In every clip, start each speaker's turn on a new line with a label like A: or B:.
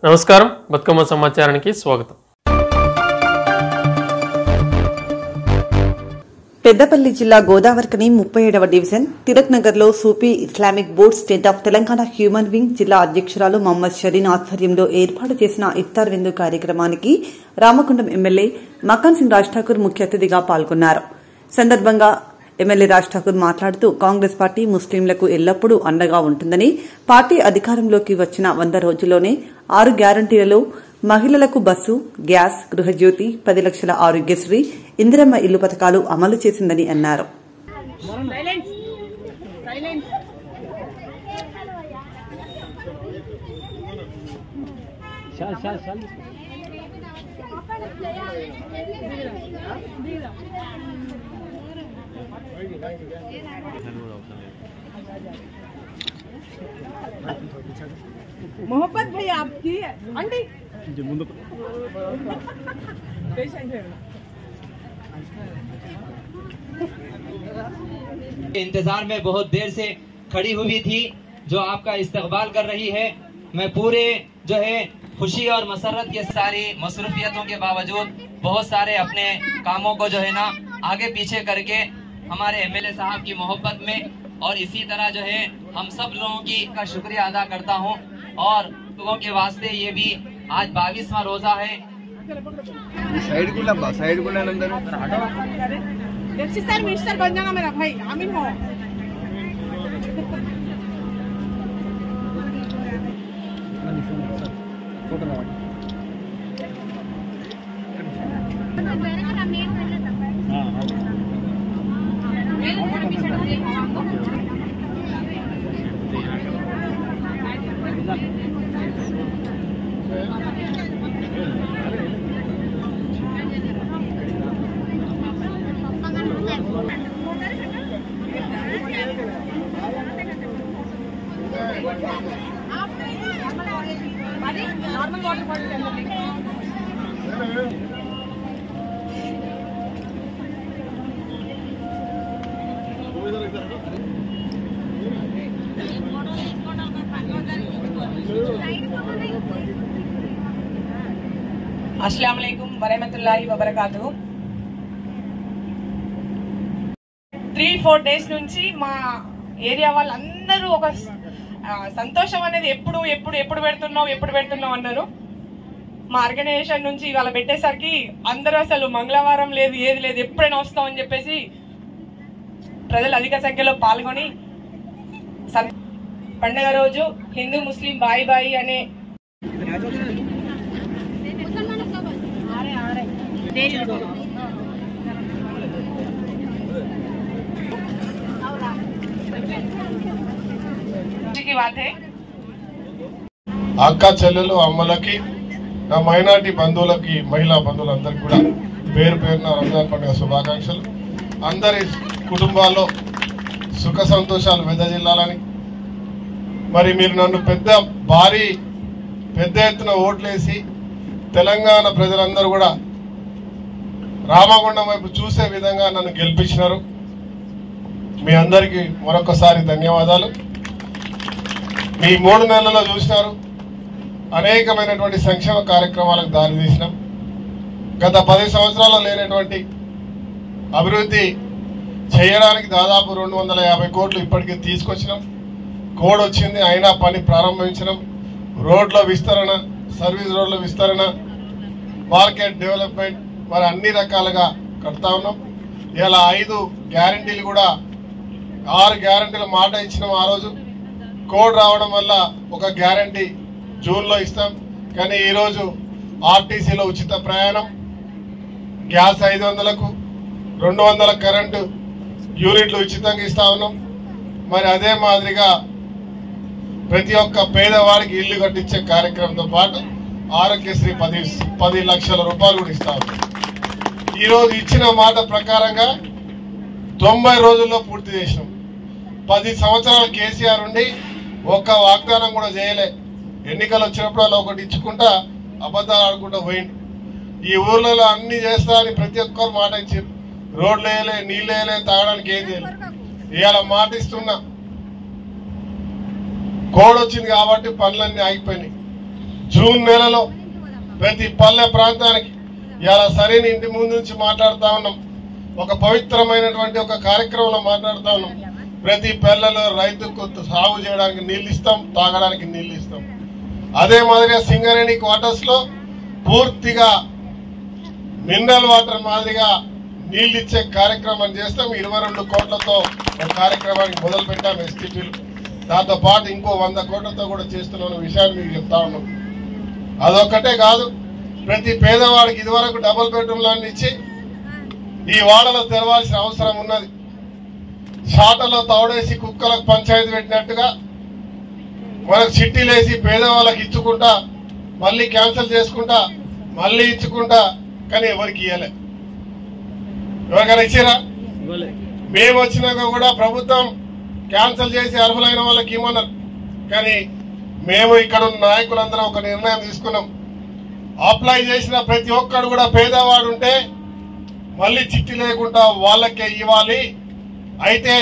A: నమస్కారం, బతుకమ్మ సమాచారానికి స్వాగతం.
B: పెద్దపల్లి జిల్లా గోదావరికని 37వ డివిజన్ తిలక్ నగర్ లో Sufi Islamic board state of Telangana human wing జిల్లా అధ్యక్షురాలు మహమ్మద్ షరీన్ ఆధ్వర్యంలో ఏర్పాటు చేసిన ఇఫ్తార్ విందు కార్యక్రమానికి రామగుండం ఎమ్మెల్యే మకాన్ సింగ్ రాజ్ ఠాకూర్ ముఖ్య అతిథిగా పాల్గొన్నారు. సందర్భంగా ఎమ్మెల్యే రాజ్ ఠాకూర్ మాట్లాడుతూ కాంగ్రెస్ పార్టీ ముస్లింలకు ఎల్లప్పుడూ అండగా ఉంటుందని, పార్టీ అధికారంలోకి వచ్చిన 100 రోజుల్లోనే 6 గ్యారంటీలలో మహిళలకు బస్సు, గ్యాస్, గృహజ్యోతి, 10 లక్షల ఆరోగ్యశ్రీ, ఇందిరమ్మ ఇల్లు పథకాలు అమలు చేసిందని అన్నారు.
C: मोहब्बत भाई आपकी आंटी
D: इंतजार में बहुत देर से खड़ी हुई थी, जो आपका इस्तकबाल कर रही है. मैं पूरे जो है खुशी और मसरत के सारी मसरूफियतों के बावजूद बहुत सारे अपने कामों को जो है ना आगे पीछे करके हमारे एमएलए साहब की मोहब्बत में और इसी तरह जो है हम सब लोगों की का शुक्रिया अदा करता हूं. और लोगों के वास्ते ये भी आज 22वां रोजा है.
E: साइड को लंबा साइड को अंदर
C: सर मिनिस्टर बन जाना मेरा भाई आमीन हो. नॉर्मल वाटर बॉटल अस्सलाम वालेकुम वरहमतुल्लाहि वबरकातुहू. 3-4 డేస్ నుంచి మా ఏరియా వాళ్ళందరూ ఒక సంతోషం అనేది ఎప్పుడు పెడుతున్నావు అన్నారు. మా ఆర్గనైజేషన్ నుంచి ఇవాళ పెట్టేసరికి అందరూ అసలు మంగళవారం లేదు ఏది లేదు ఎప్పుడైనా వస్తామని చెప్పేసి ప్రజలు అధిక సంఖ్యలో పాల్గొని పండుగ రోజు హిందూ ముస్లిం బాయి బాయి అనే
F: అక్క చెల్లెలు అమ్మలకి, నా మైనార్టీ బంధువులకి, మహిళా బంధువులందరికీ కూడా పేరు పేరున రంజాన్ పండుగ శుభాకాంక్షలు. అందరి కుటుంబాల్లో సుఖ సంతోషాలు వెదజిల్లాలని, మరి మీరు నన్ను పెద్ద ఎత్తున ఓట్లేసి తెలంగాణ ప్రజలందరూ కూడా రామగుండం వైపు చూసే విధంగా నన్ను గెలిపించినారు. మీ అందరికీ మరొకసారి ధన్యవాదాలు. మీ 3 నెలల్లో చూసినారు, అనేకమైనటువంటి సంక్షేమ కార్యక్రమాలకు దారితీసినాం. గత 10 సంవత్సరాల్లో లేనటువంటి అభివృద్ధి చేయడానికి దాదాపు 250 కోట్లు ఇప్పటికే తీసుకొచ్చినాం. కోడ్ వచ్చింది, అయినా పని ప్రారంభించినాం. రోడ్ల విస్తరణ, సర్వీస్ రోడ్ల విస్తరణ, మార్కెట్ డెవలప్మెంట్, మరి అన్ని రకాలుగా కడతా ఉన్నాం. ఇలా 5 గ్యారంటీలు కూడా 6 గ్యారంటీల మాట ఇచ్చినాం. ఆ రోజు కోడ్ రావడం వల్ల ఒక గ్యారంటీ జూన్లో ఇస్తాం. కానీ ఈరోజు ఆర్టీసీలో ఉచిత ప్రయాణం, గ్యాస్ 500కు 200 కరెంటు యూనిట్లు ఉచితంగా ఇస్తా ఉన్నాం. మరి అదే మాదిరిగా ప్రతి ఒక్క పేదవాడికి ఇల్లు కట్టించే కార్యక్రమంతో పాటు ఆరోగ్యశ్రీ 10 లక్షల రూపాయలు కూడా ఇస్తా ఉన్నాం. ఈరోజు ఇచ్చిన మాట ప్రకారంగా 90 రోజుల్లో పూర్తి చేసినాం. 10 సంవత్సరాలు కేసీఆర్ ఉండి ఒక్క వాగ్దానం కూడా చేయలే. ఎన్నికలు వచ్చినప్పుడు అలా ఒకటి ఇచ్చుకుంటా అబద్ధాలు ఆడుకుంటూ పోయిండు. ఈ ఊర్లలో అన్ని చేస్తా అని ప్రతి ఒక్కరు మాట ఇచ్చారు. రోడ్లు వేయలే, నీళ్ళు వేయలే, తాగడానికి ఏం చేయలే. ఇవాళ మాట ఇస్తున్నా, కోడ్ వచ్చింది కాబట్టి పనులన్నీ ఆగిపోయినాయి. జూన్ నెలలో ప్రతి పల్లె ప్రాంతానికి ఇలా సరైన ఇంటి ముందు నుంచి మాట్లాడుతా ఉన్నాం. ఒక పవిత్రమైనటువంటి ఒక కార్యక్రమంలో మాట్లాడుతా ఉన్నాం. ప్రతి పల్లెలో రైతుకు సాగు చేయడానికి నీళ్ళు ఇస్తాం, తాగడానికి నీళ్ళు ఇస్తాం. అదే మాదిరిగా సింగరేణి క్వార్టర్స్ లో పూర్తిగా మినరల్ వాటర్ మాదిరిగా నీళ్ళు ఇచ్చే కార్యక్రమం చేస్తాం. 22 కోట్లతో ఒక కార్యక్రమానికి మొదలు పెట్టాం ఎస్టీపీలు. దాంతో పాటు ఇంకో 100 కోట్లతో కూడా చేస్తున్న విషయాన్ని మీకు చెప్తా ఉన్నాం. అదొక్కటే కాదు, ప్రతి పేదవాడికి ఇదివరకు డబుల్ బెడ్రూమ్ ల్యాండ్ ఇచ్చి ఈ వాడలో తెరవాల్సిన అవసరం ఉన్నది. షాటలో తౌడేసి కుక్కలకు పంచాయతీ పెట్టినట్టుగా మనకు చిట్టీలేసి పేదవాళ్ళకి ఇచ్చుకుంటా మళ్ళీ క్యాన్సిల్ చేసుకుంటా మళ్ళీ ఇచ్చుకుంటా, కానీ ఎవరికి ఇవ్వలే. ఎవరికైనా ఇచ్చారా? మేము వచ్చినాక కూడా ప్రభుత్వం క్యాన్సిల్ చేసి అర్హులైన వాళ్ళకి ఇవ్వమన్నారు. కానీ మేము ఇక్కడ ఉన్న నాయకులందరం ఒక నిర్ణయం తీసుకున్నాం. అప్లై చేసిన ప్రతి ఒక్కడు కూడా పేదవాడు ఉంటే మళ్ళీ చిట్టి లేకుండా వాళ్ళకే ఇవ్వాలి. అయితే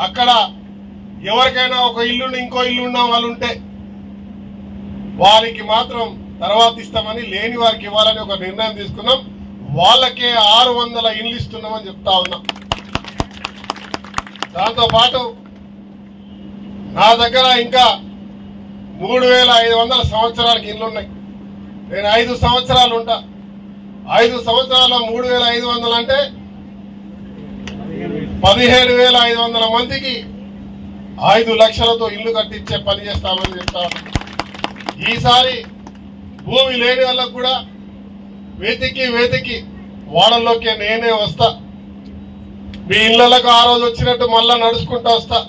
F: అక్కడ ఎవరికైనా ఒక ఇల్లు ఇంకో ఇల్లు ఉన్న వాళ్ళు ఉంటే వారికి మాత్రం తర్వాత ఇస్తామని, లేని వారికి ఇవ్వాలని ఒక నిర్ణయం తీసుకున్నాం. వాళ్ళకే 600 ఇల్లు ఇస్తున్నామని చెప్తా ఉన్నాం. దాంతో పాటు నా దగ్గర ఇంకా 3500 సంవత్సరాలకి ఇల్లు ఉన్నాయి. నేను 5 సంవత్సరాలు ఉంటా. 5 సంవత్సరాల్లో 3500 అంటే 17,500 మందికి 5 లక్షలతో ఇల్లు కట్టించే పని చేస్తామని చెప్తాను. ఈసారి భూమి లేని వాళ్ళకు కూడా వెతికి వాడల్లోకి నేనే వస్తా. మీ ఇళ్లకు ఆ రోజు వచ్చినట్టు మళ్ళా నడుచుకుంటా వస్తా.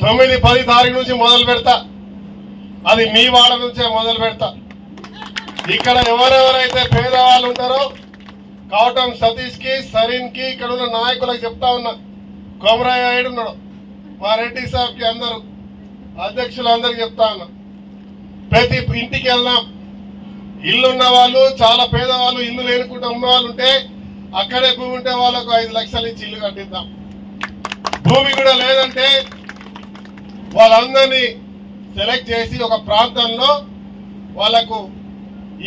F: 9-10 తారీఖు నుంచి మొదలు పెడతా. అది మీ వాడ నుంచే మొదలు పెడతా. ఇక్కడ ఎవరెవరైతే పేదవాళ్ళు ఉంటారో కవటం సతీష్ కి, సరీన్ కి, ఇక్కడ ఉన్న నాయకులకు చెప్తా ఉన్నా. కొమరయ్య ఏడున్నాడు, మా రెడ్డి సాబ్ కి, అందరూ అధ్యక్షులందరికి చెప్తా ఉన్నా. ప్రతి ఇంటికి వెళ్దాం. ఇల్లున్న వాళ్ళు, చాలా పేదవాళ్ళు, ఇల్లు లేనుకుంటూ ఉన్న వాళ్ళు ఉంటే అక్కడే భూమి ఉంటే వాళ్ళకు 5 లక్షలు ఇచ్చి ఇల్లు కట్టిద్దాం. భూమి కూడా లేదంటే వాళ్ళందరినీ సెలెక్ట్ చేసి ఒక ప్రాంతంలో వాళ్లకు,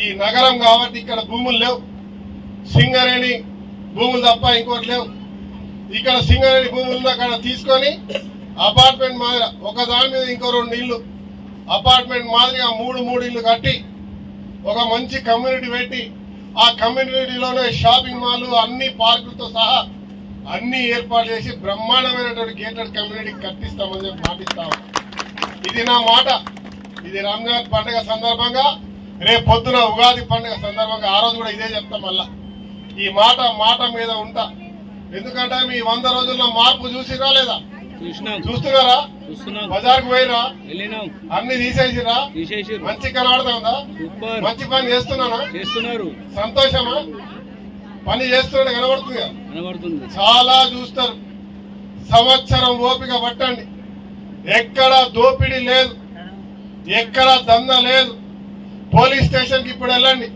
F: ఈ నగరం కాబట్టి ఇక్కడ భూములు లేవు, సింగరేణి భూములు తప్ప ఇంకోటి లేవు. ఇక్కడ సింగరేణి భూములు అక్కడ తీసుకొని అపార్ట్మెంట్ మాదిరిగా ఒక దాని మీద ఇంకో 2 ఇల్లు అపార్ట్మెంట్ మాదిరిగా 3 ఇల్లు కట్టి ఒక మంచి కమ్యూనిటీ పెట్టి ఆ కమ్యూనిటీలోనే షాపింగ్ మాల్, అన్ని పార్కులతో సహా అన్ని ఏర్పాటు చేసి బ్రహ్మాండమైనటువంటి గేటెడ్ కమ్యూనిటీ కట్టిస్తామని చెప్పి మాటిస్తాము. ఇది నా మాట. ఇది రంజాన్ పండుగ సందర్భంగా, రేపు పొద్దున ఉగాది పండుగ సందర్భంగా ఆ రోజు కూడా ఇదే చెప్తాం. మళ్ళా ఈ మాట మీద ఉంటా. ఎందుకంటే మీ 100 రోజుల్లో మార్పు చూసిరా లేదా? చూస్తున్నారా? బజార్కు పోయిరా? అన్ని తీసేసిరా? మంచి కనబడుతుందా? మంచి పని చేస్తున్నానా? సంతోషమా? పని చేస్తున్నా కనబడుతుందిగా? చాలా చూస్తారు. సంవత్సరం ఓపిక పట్టండి. ఎక్కడ దోపిడీ లేదు, ఎక్కడ దంద లేదు. పోలీస్ స్టేషన్ కి ఇప్పుడు వెళ్ళండి,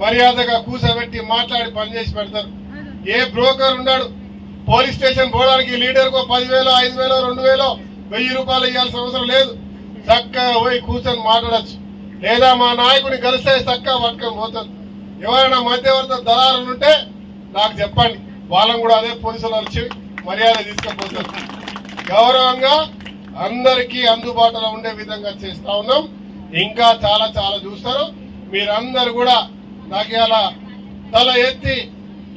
F: మర్యాదగా కూర్చోబెట్టి మాట్లాడి పనిచేసి పెడతారు. ఏ బ్రోకర్ ఉన్నాడు పోలీస్ స్టేషన్ పోవడానికి లీడర్ కు 10,000, 5,000, 2,000, 1000 రూపాయలు ఇవ్వాల్సిన అవసరం లేదు. చక్కగా పోయి కూర్చొని మాట్లాడచ్చు. లేదా మా నాయకుని కలిస్తే చక్కగా పట్టుకొని పోతారు. ఎవరైనా మధ్యవర్తి దళారులు ఉంటే నాకు చెప్పండి, వాళ్ళని కూడా అదే పోలీసులు వచ్చి మర్యాద తీసుకుపోతారు. గౌరవంగా అందరికీ అందుబాటులో ఉండే విధంగా చేస్తా ఉన్నాం. ఇంకా చాలా చూస్తారు. మీరందరూ కూడా నాకు ఇలా తల ఎత్తి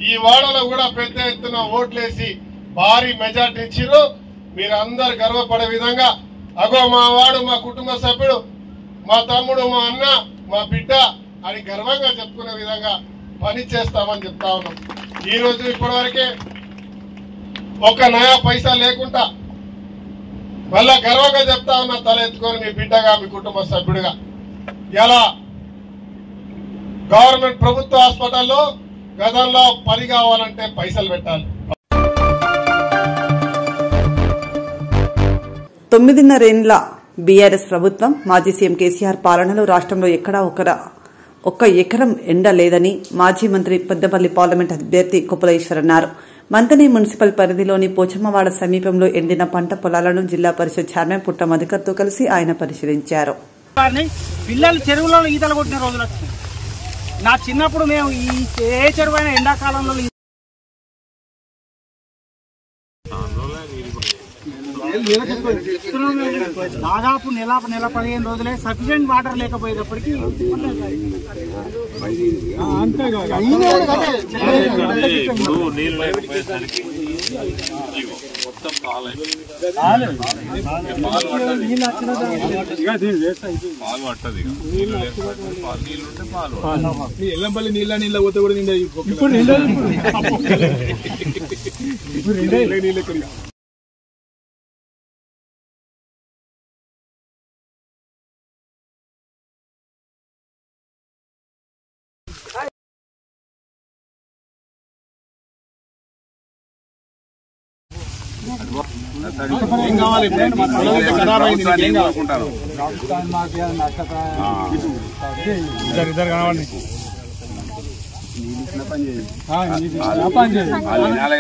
F: ఈ వాడలో కూడా పెద్ద ఎత్తున ఓట్లేసి భారీ మెజార్టీ ఇచ్చిరు. మీరందరూ గర్వపడే విధంగా, అగో మా వాడు, మా కుటుంబ సభ్యుడు, మా తమ్ముడు, మా అన్న, మా బిడ్డ అని గర్వంగా చెప్పుకునే విధంగా పని చేస్తామని చెప్తా ఉన్నాం. ఈ రోజు ఇప్పటివరకే ఒక నయా పైసా లేకుండా మళ్ళా గర్వంగా చెప్తా ఉన్నా, తల ఎత్తుకొని మీ బిడ్డగా, మీ కుటుంబ సభ్యుడిగా. ఇలా గవర్నమెంట్ ప్రభుత్వ హాస్పిటల్లో గతంలో పని కావాలంటే పైసలు పెట్టాలి.
B: 9.5 ఏళ్ల బీఆర్ఎస్ ప్రభుత్వం, మాజీ సీఎం కేసీఆర్ పాలనలో రాష్ట్రంలో ఎక్కడా ఒక్క ఎకరం ఎండ లేదని మాజీ మంత్రి పెద్దపల్లి పార్లమెంట్ అభ్యర్థి కొప్పుల ఈశ్వర్ అన్నారు. మంతని మున్సిపల్ పరిధిలోని పోచమ్మవాడ సమీపంలో ఎండిన పంట పొలాలను జిల్లా పరిషత్ చైర్మన్ పుట్ట మధుకర్తో కలిసి ఆయన పరిశీలించారు.
G: పిల్లలు చెరువులో ఈతలు కొట్టిన రోజులు వచ్చినాయి. నా చిన్నప్పుడు మేము ఏ చెరువు అయినా ఎండాకాలంలో దాదాపు నెల 15 రోజులే సఫిషియెంట్ వాటర్ లేకపోయేటప్పటికి
E: ఎల్లంపల్లి నీళ్ళ పోతే కూడా నిండా ఇప్పుడు ఏం కావాలి ఇద్దరు కావాలి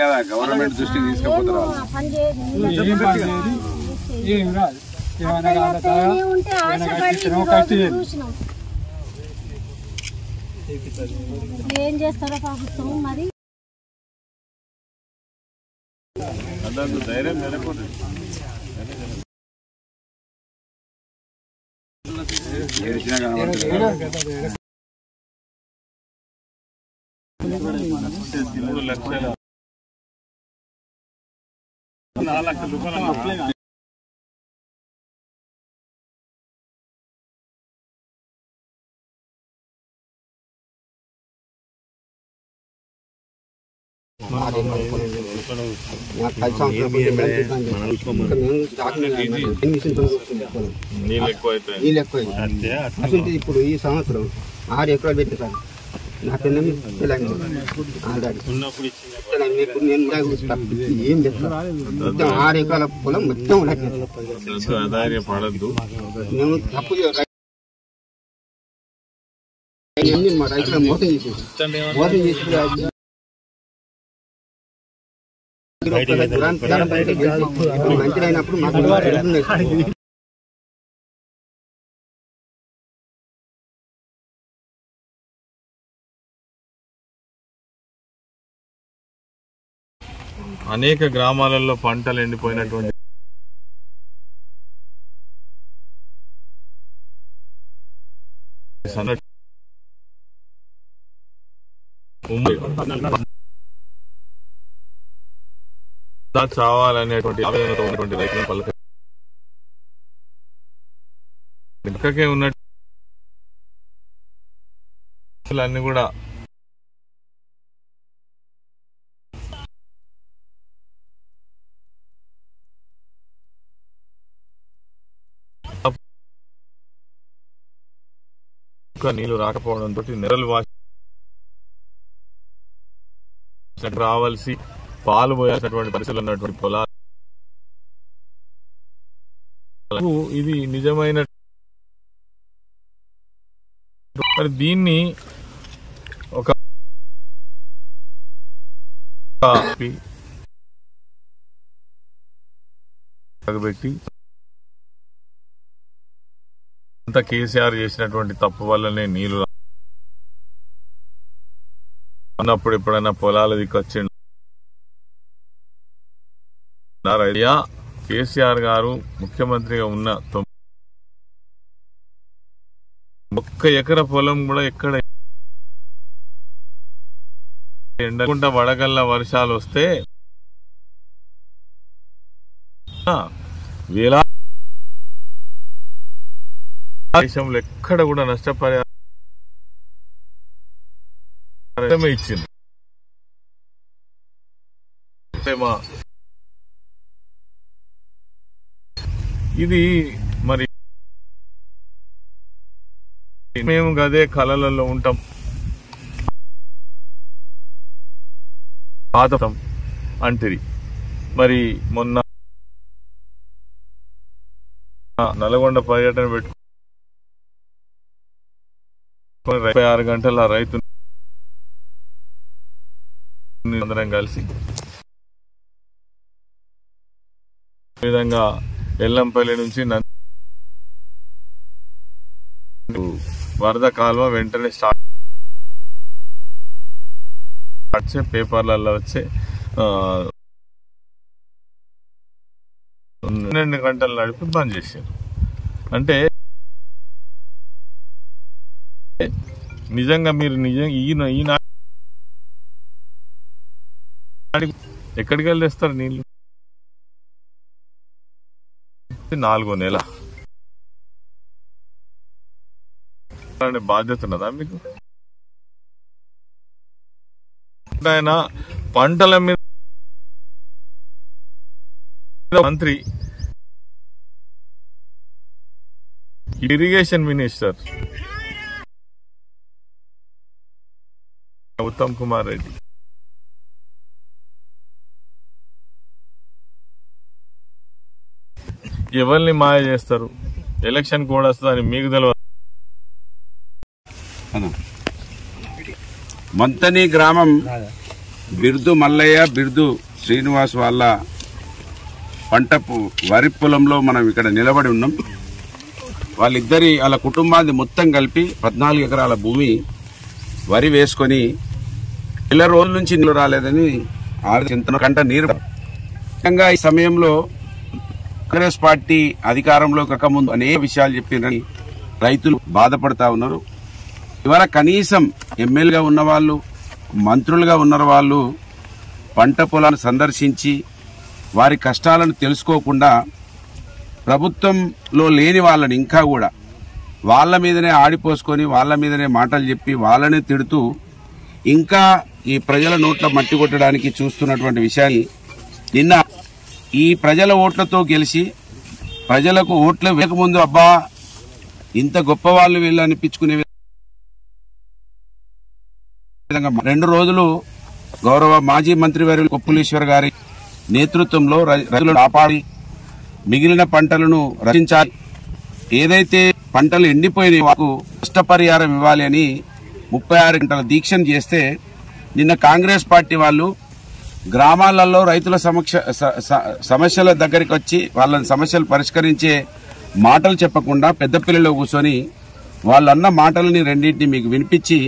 E: కదా గవర్నమెంట్ దృష్టికి తీసుకుపోతారు.
H: ఏం చేస్తారో ప్రభుత్వం మరి
E: ధైర్యం నెలకొంది.
I: నీళ్ళు ఎక్కువ అసలు ఇప్పుడు ఈ సంవత్సరం 6 ఎకరాలు పెట్టి సార్ నా పిల్లలు ఏం మొత్తం 6 ఎకరాల పొలం మొత్తం
E: పడద్దు.
I: మేము తప్పు మా రైతులు మోసం చేసి మంచిదైనప్పుడు మాకు
E: అనేక గ్రామాలలో పంటలు ఎండిపోయినటువంటి చావాలనేటువంటి ఆవేదనతో ఉన్నటువంటి రైతులను పక్కకే ఉన్నట్టు అన్ని కూడా నీళ్లు రాకపోవడంతో నెరలు రావాల్సి పాలు పోయాల్సినటువంటి పరిస్థితులు ఉన్నటువంటి పొలాలు ఇది నిజమైన మరి దీన్ని ఒక పెట్టి అంత కేసీఆర్ చేసినటువంటి తప్పు వల్లనే నీళ్లు అన్నప్పుడు ఎప్పుడైనా పొలాల దిక్కొచ్చిండు కేసీఆర్ గారు ముఖ్యమంత్రిగా ఉన్న 1 ఎకరా పొలం కూడా ఎక్కడ ఎండకుండా వడగల్ల వర్షాలు వస్తే వేలా దేశంలో ఎక్కడ కూడా నష్టపరిహారం ఇచ్చింది. ఇది మరి మేము గదే కళలలో ఉంటాం, పాత అంటిరి. మరి మొన్న నల్గొండ పర్యటన పెట్టుకుని 26 గంటల రైతు అందరం కలిసి విధంగా ఎల్లంపల్లి నుంచి
J: వరద కాలువ వెంటనే స్టార్ట్ చే పేపర్లలో వచ్చే 2 గంటలు నడిపి బంద్ చేశారు. అంటే నిజంగా మీరు ఈనాడు ఎక్కడికి వెళ్ళి తెస్తారు నీళ్లు? 4వ నెల బాధ్యత ఉన్నదా మీకు? ఆయన పంటల మీద మంత్రి, ఇరిగేషన్ మినిస్టర్ ఉత్తమ్ కుమార్ రెడ్డి ఎవరిని మాయ చేస్తారు? ఎలక్షన్ కూడా వస్తుందని మీకు తెలియదు.
K: మంతని గ్రామం బిర్దు మల్లయ్య, బిర్దు శ్రీనివాస్ వాళ్ళ వరి పొలంలో మనం ఇక్కడ నిలబడి ఉన్నాం. వాళ్ళ కుటుంబాన్ని మొత్తం కలిపి 14 ఎకరాల భూమి వరి వేసుకొని నెల రోజుల నుంచి నీళ్లు రాలేదని 6 గంట నీరు. ముఖ్యంగా ఈ సమయంలో కాంగ్రెస్ పార్టీ అధికారంలోకి రాకముందు అనేక విషయాలు చెప్పినని రైతులు బాధపడతా ఉన్నారు. ఇవాళ కనీసం ఎమ్మెల్యేగా ఉన్నవాళ్ళు, మంత్రులుగా ఉన్న వాళ్ళు పంట పొలాన్ని సందర్శించి వారి కష్టాలను తెలుసుకోకుండా ప్రభుత్వంలో లేని వాళ్ళని ఇంకా కూడా వాళ్ళ మీదనే ఆడిపోసుకొని వాళ్ళ మీదనే మాటలు చెప్పి వాళ్ళనే తిడుతూ ఇంకా ఈ ప్రజల నోట్ల మట్టి కొట్టడానికి చూస్తున్నటువంటి విషయాన్ని నిన్న ఈ ప్రజల ఓట్లతో గెలిచి ప్రజలకు ఓట్లు వేయకముందు అబ్బా ఇంత గొప్ప వాళ్ళు వీళ్ళు అనిపించుకునే విధంగా 2 రోజులు గౌరవ మాజీ మంత్రివర్యులు కొప్పులీశ్వర్ గారి నేతృత్వంలో రైతులను కాపాడి మిగిలిన పంటలను రక్షించాలి, ఏదైతే పంటలు ఎండిపోయిన వాకు నష్టపరిహారం ఇవ్వాలి అని 36 గంటల దీక్షను చేస్తే నిన్న కాంగ్రెస్ పార్టీ వాళ్ళు గ్రామాలలో రైతుల సమస్యల దగ్గరికి వచ్చి వాళ్ళని సమస్యలు పరిష్కరించే మాటలు చెప్పకుండా పెద్దపల్లిలో కూర్చొని వాళ్ళన్న మాటలని రెండింటిని మీకు వినిపించి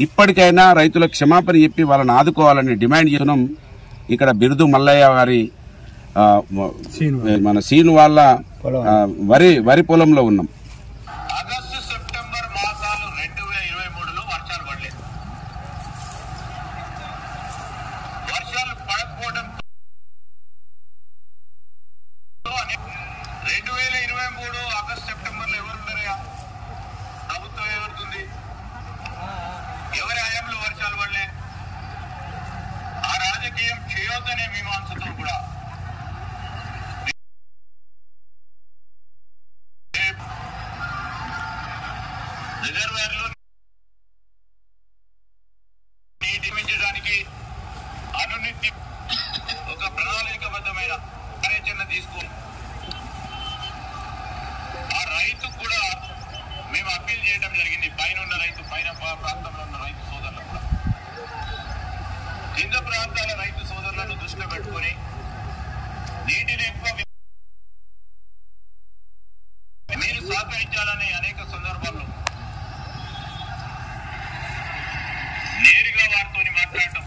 K: ఇప్పటికైనా రైతుల క్షమాపణ చెప్పి వాళ్ళని ఆదుకోవాలని డిమాండ్ చేస్తున్నాం. ఇక్కడ బిర్దు మల్లయ్య గారి మన సీను వాళ్ళ వరి పొలంలో ఉన్నాం.
L: ఆగస్టు సెప్టెంబర్ మాసాలు 2023లో వర్షాలు పడలేదు. వర్షాలు పడకపోవడం 2023 ఆగస్టు సెప్టెంబర్లో ఎవరున్నారయ్యా? ప్రభుత్వం ఎవరుంది? ఎవరి హయాంలో వర్షాలు పడలే? ఆ రాజకీయం చేయొద్దనే మీమాంసతో కూడా రిజర్వాయర్లో నీటి మించడానికి అనునిత్యం ఒక ప్రణాళికబద్ధమైన కార్యాచరణ తీసుకుని ఆ రైతు కూడా మేము అప్పీల్ చేయడం జరిగింది. పైన ఉన్న రైతు, పైన ప్రాంతంలో ఉన్న రైతు సోదరులు కూడా కింద ప్రాంతాల రైతు సోదరులను దృష్టిలో పెట్టుకుని నీటిని ఎక్కువ మీరు సహకరించాలని అనేక సందర్భాల్లో నేరుగా వారితో మాట్లాడటం,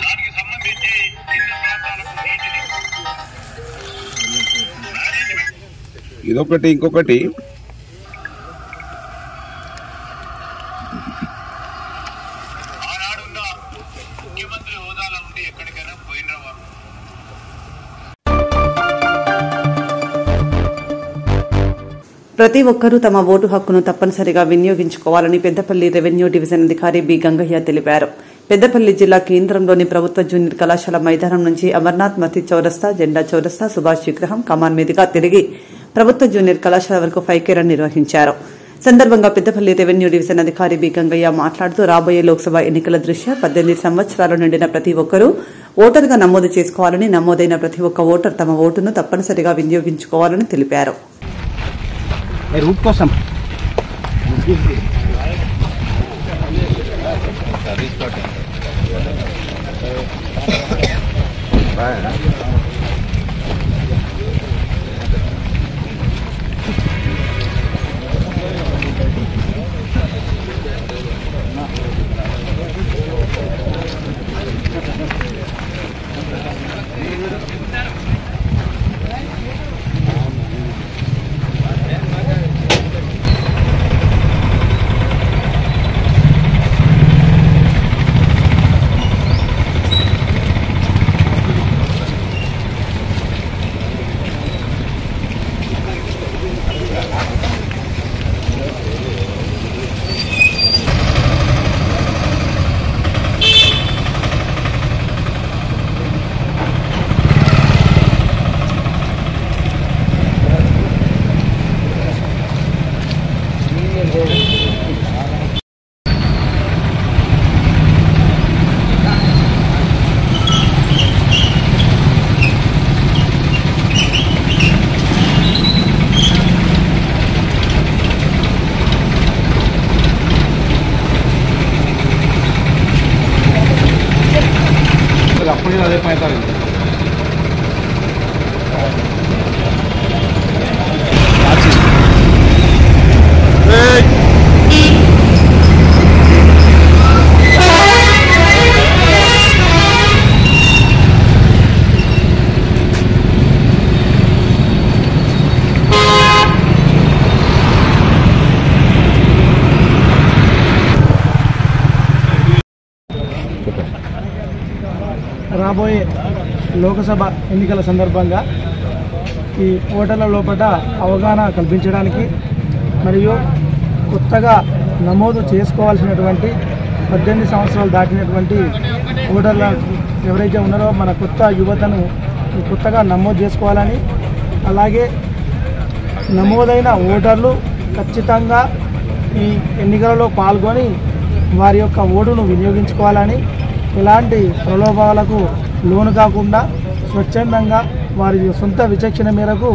L: దానికి సంబంధించి కింద ప్రాంతాలకు నీటిని
K: ఇదొకటి. ఇంకొకటి
L: ఆనాడున్న ముఖ్యమంత్రి హోదాలో ఉండి ఎక్కడికైనా పోయిన వారు
B: ప్రతి ఒక్కరూ తమ ఓటు హక్కును తప్పనిసరిగా వినియోగించుకోవాలని పెద్దపల్లి రెవెన్యూ డివిజన్ అధికారి బి గంగయ్య తెలిపారు. పెద్దపల్లి జిల్లా కేంద్రంలోని ప్రభుత్వ జూనియర్ కళాశాల మైదానం నుంచి అమర్నాథ్ మసీద్ చౌరస్తా, జెండా చౌరస్తా, సుభాష్ విగ్రహం, కమాన్ మీదుగా తిరిగి ప్రభుత్వ జూనియర్ కళాశాల వరకు 5K రన్ నిర్వహించారు. సందర్భంగా పెద్దపల్లి రెవెన్యూ డివిజన్ అధికారి బి గంగయ్య మాట్లాడుతూ రాబోయే లోక్సభ ఎన్నికల దృష్ట్యా 18 సంవత్సరాలు నిండిన ప్రతి ఒక్కరూ ఓటరుగా నమోదు చేసుకోవాలని, నమోదైన ప్రతి ఒక్క ఓటర్ తమ ఓటును తప్పనిసరిగా వినియోగించుకోవాలని తెలిపారు.
G: రూట్ కోసం
M: రాబోయే లోకసభ ఎన్నికల సందర్భంగా ఈ ఓటర్ల లోపల అవగాహన కల్పించడానికి మరియు కొత్తగా నమోదు చేసుకోవాల్సినటువంటి 18 సంవత్సరాలు దాటినటువంటి ఓటర్ల ఎవరైతే ఉన్నారో మన కొత్త యువతను కొత్తగా నమోదు చేసుకోవాలని, అలాగే నమోదైన ఓటర్లు ఖచ్చితంగా ఈ ఎన్నికలలో పాల్గొని వారి యొక్క ఓటును వినియోగించుకోవాలని, ఎలాంటి ప్రలోభాలకు లోను కాకుండా స్వచ్ఛందంగా వారి సొంత విచక్షణ మేరకు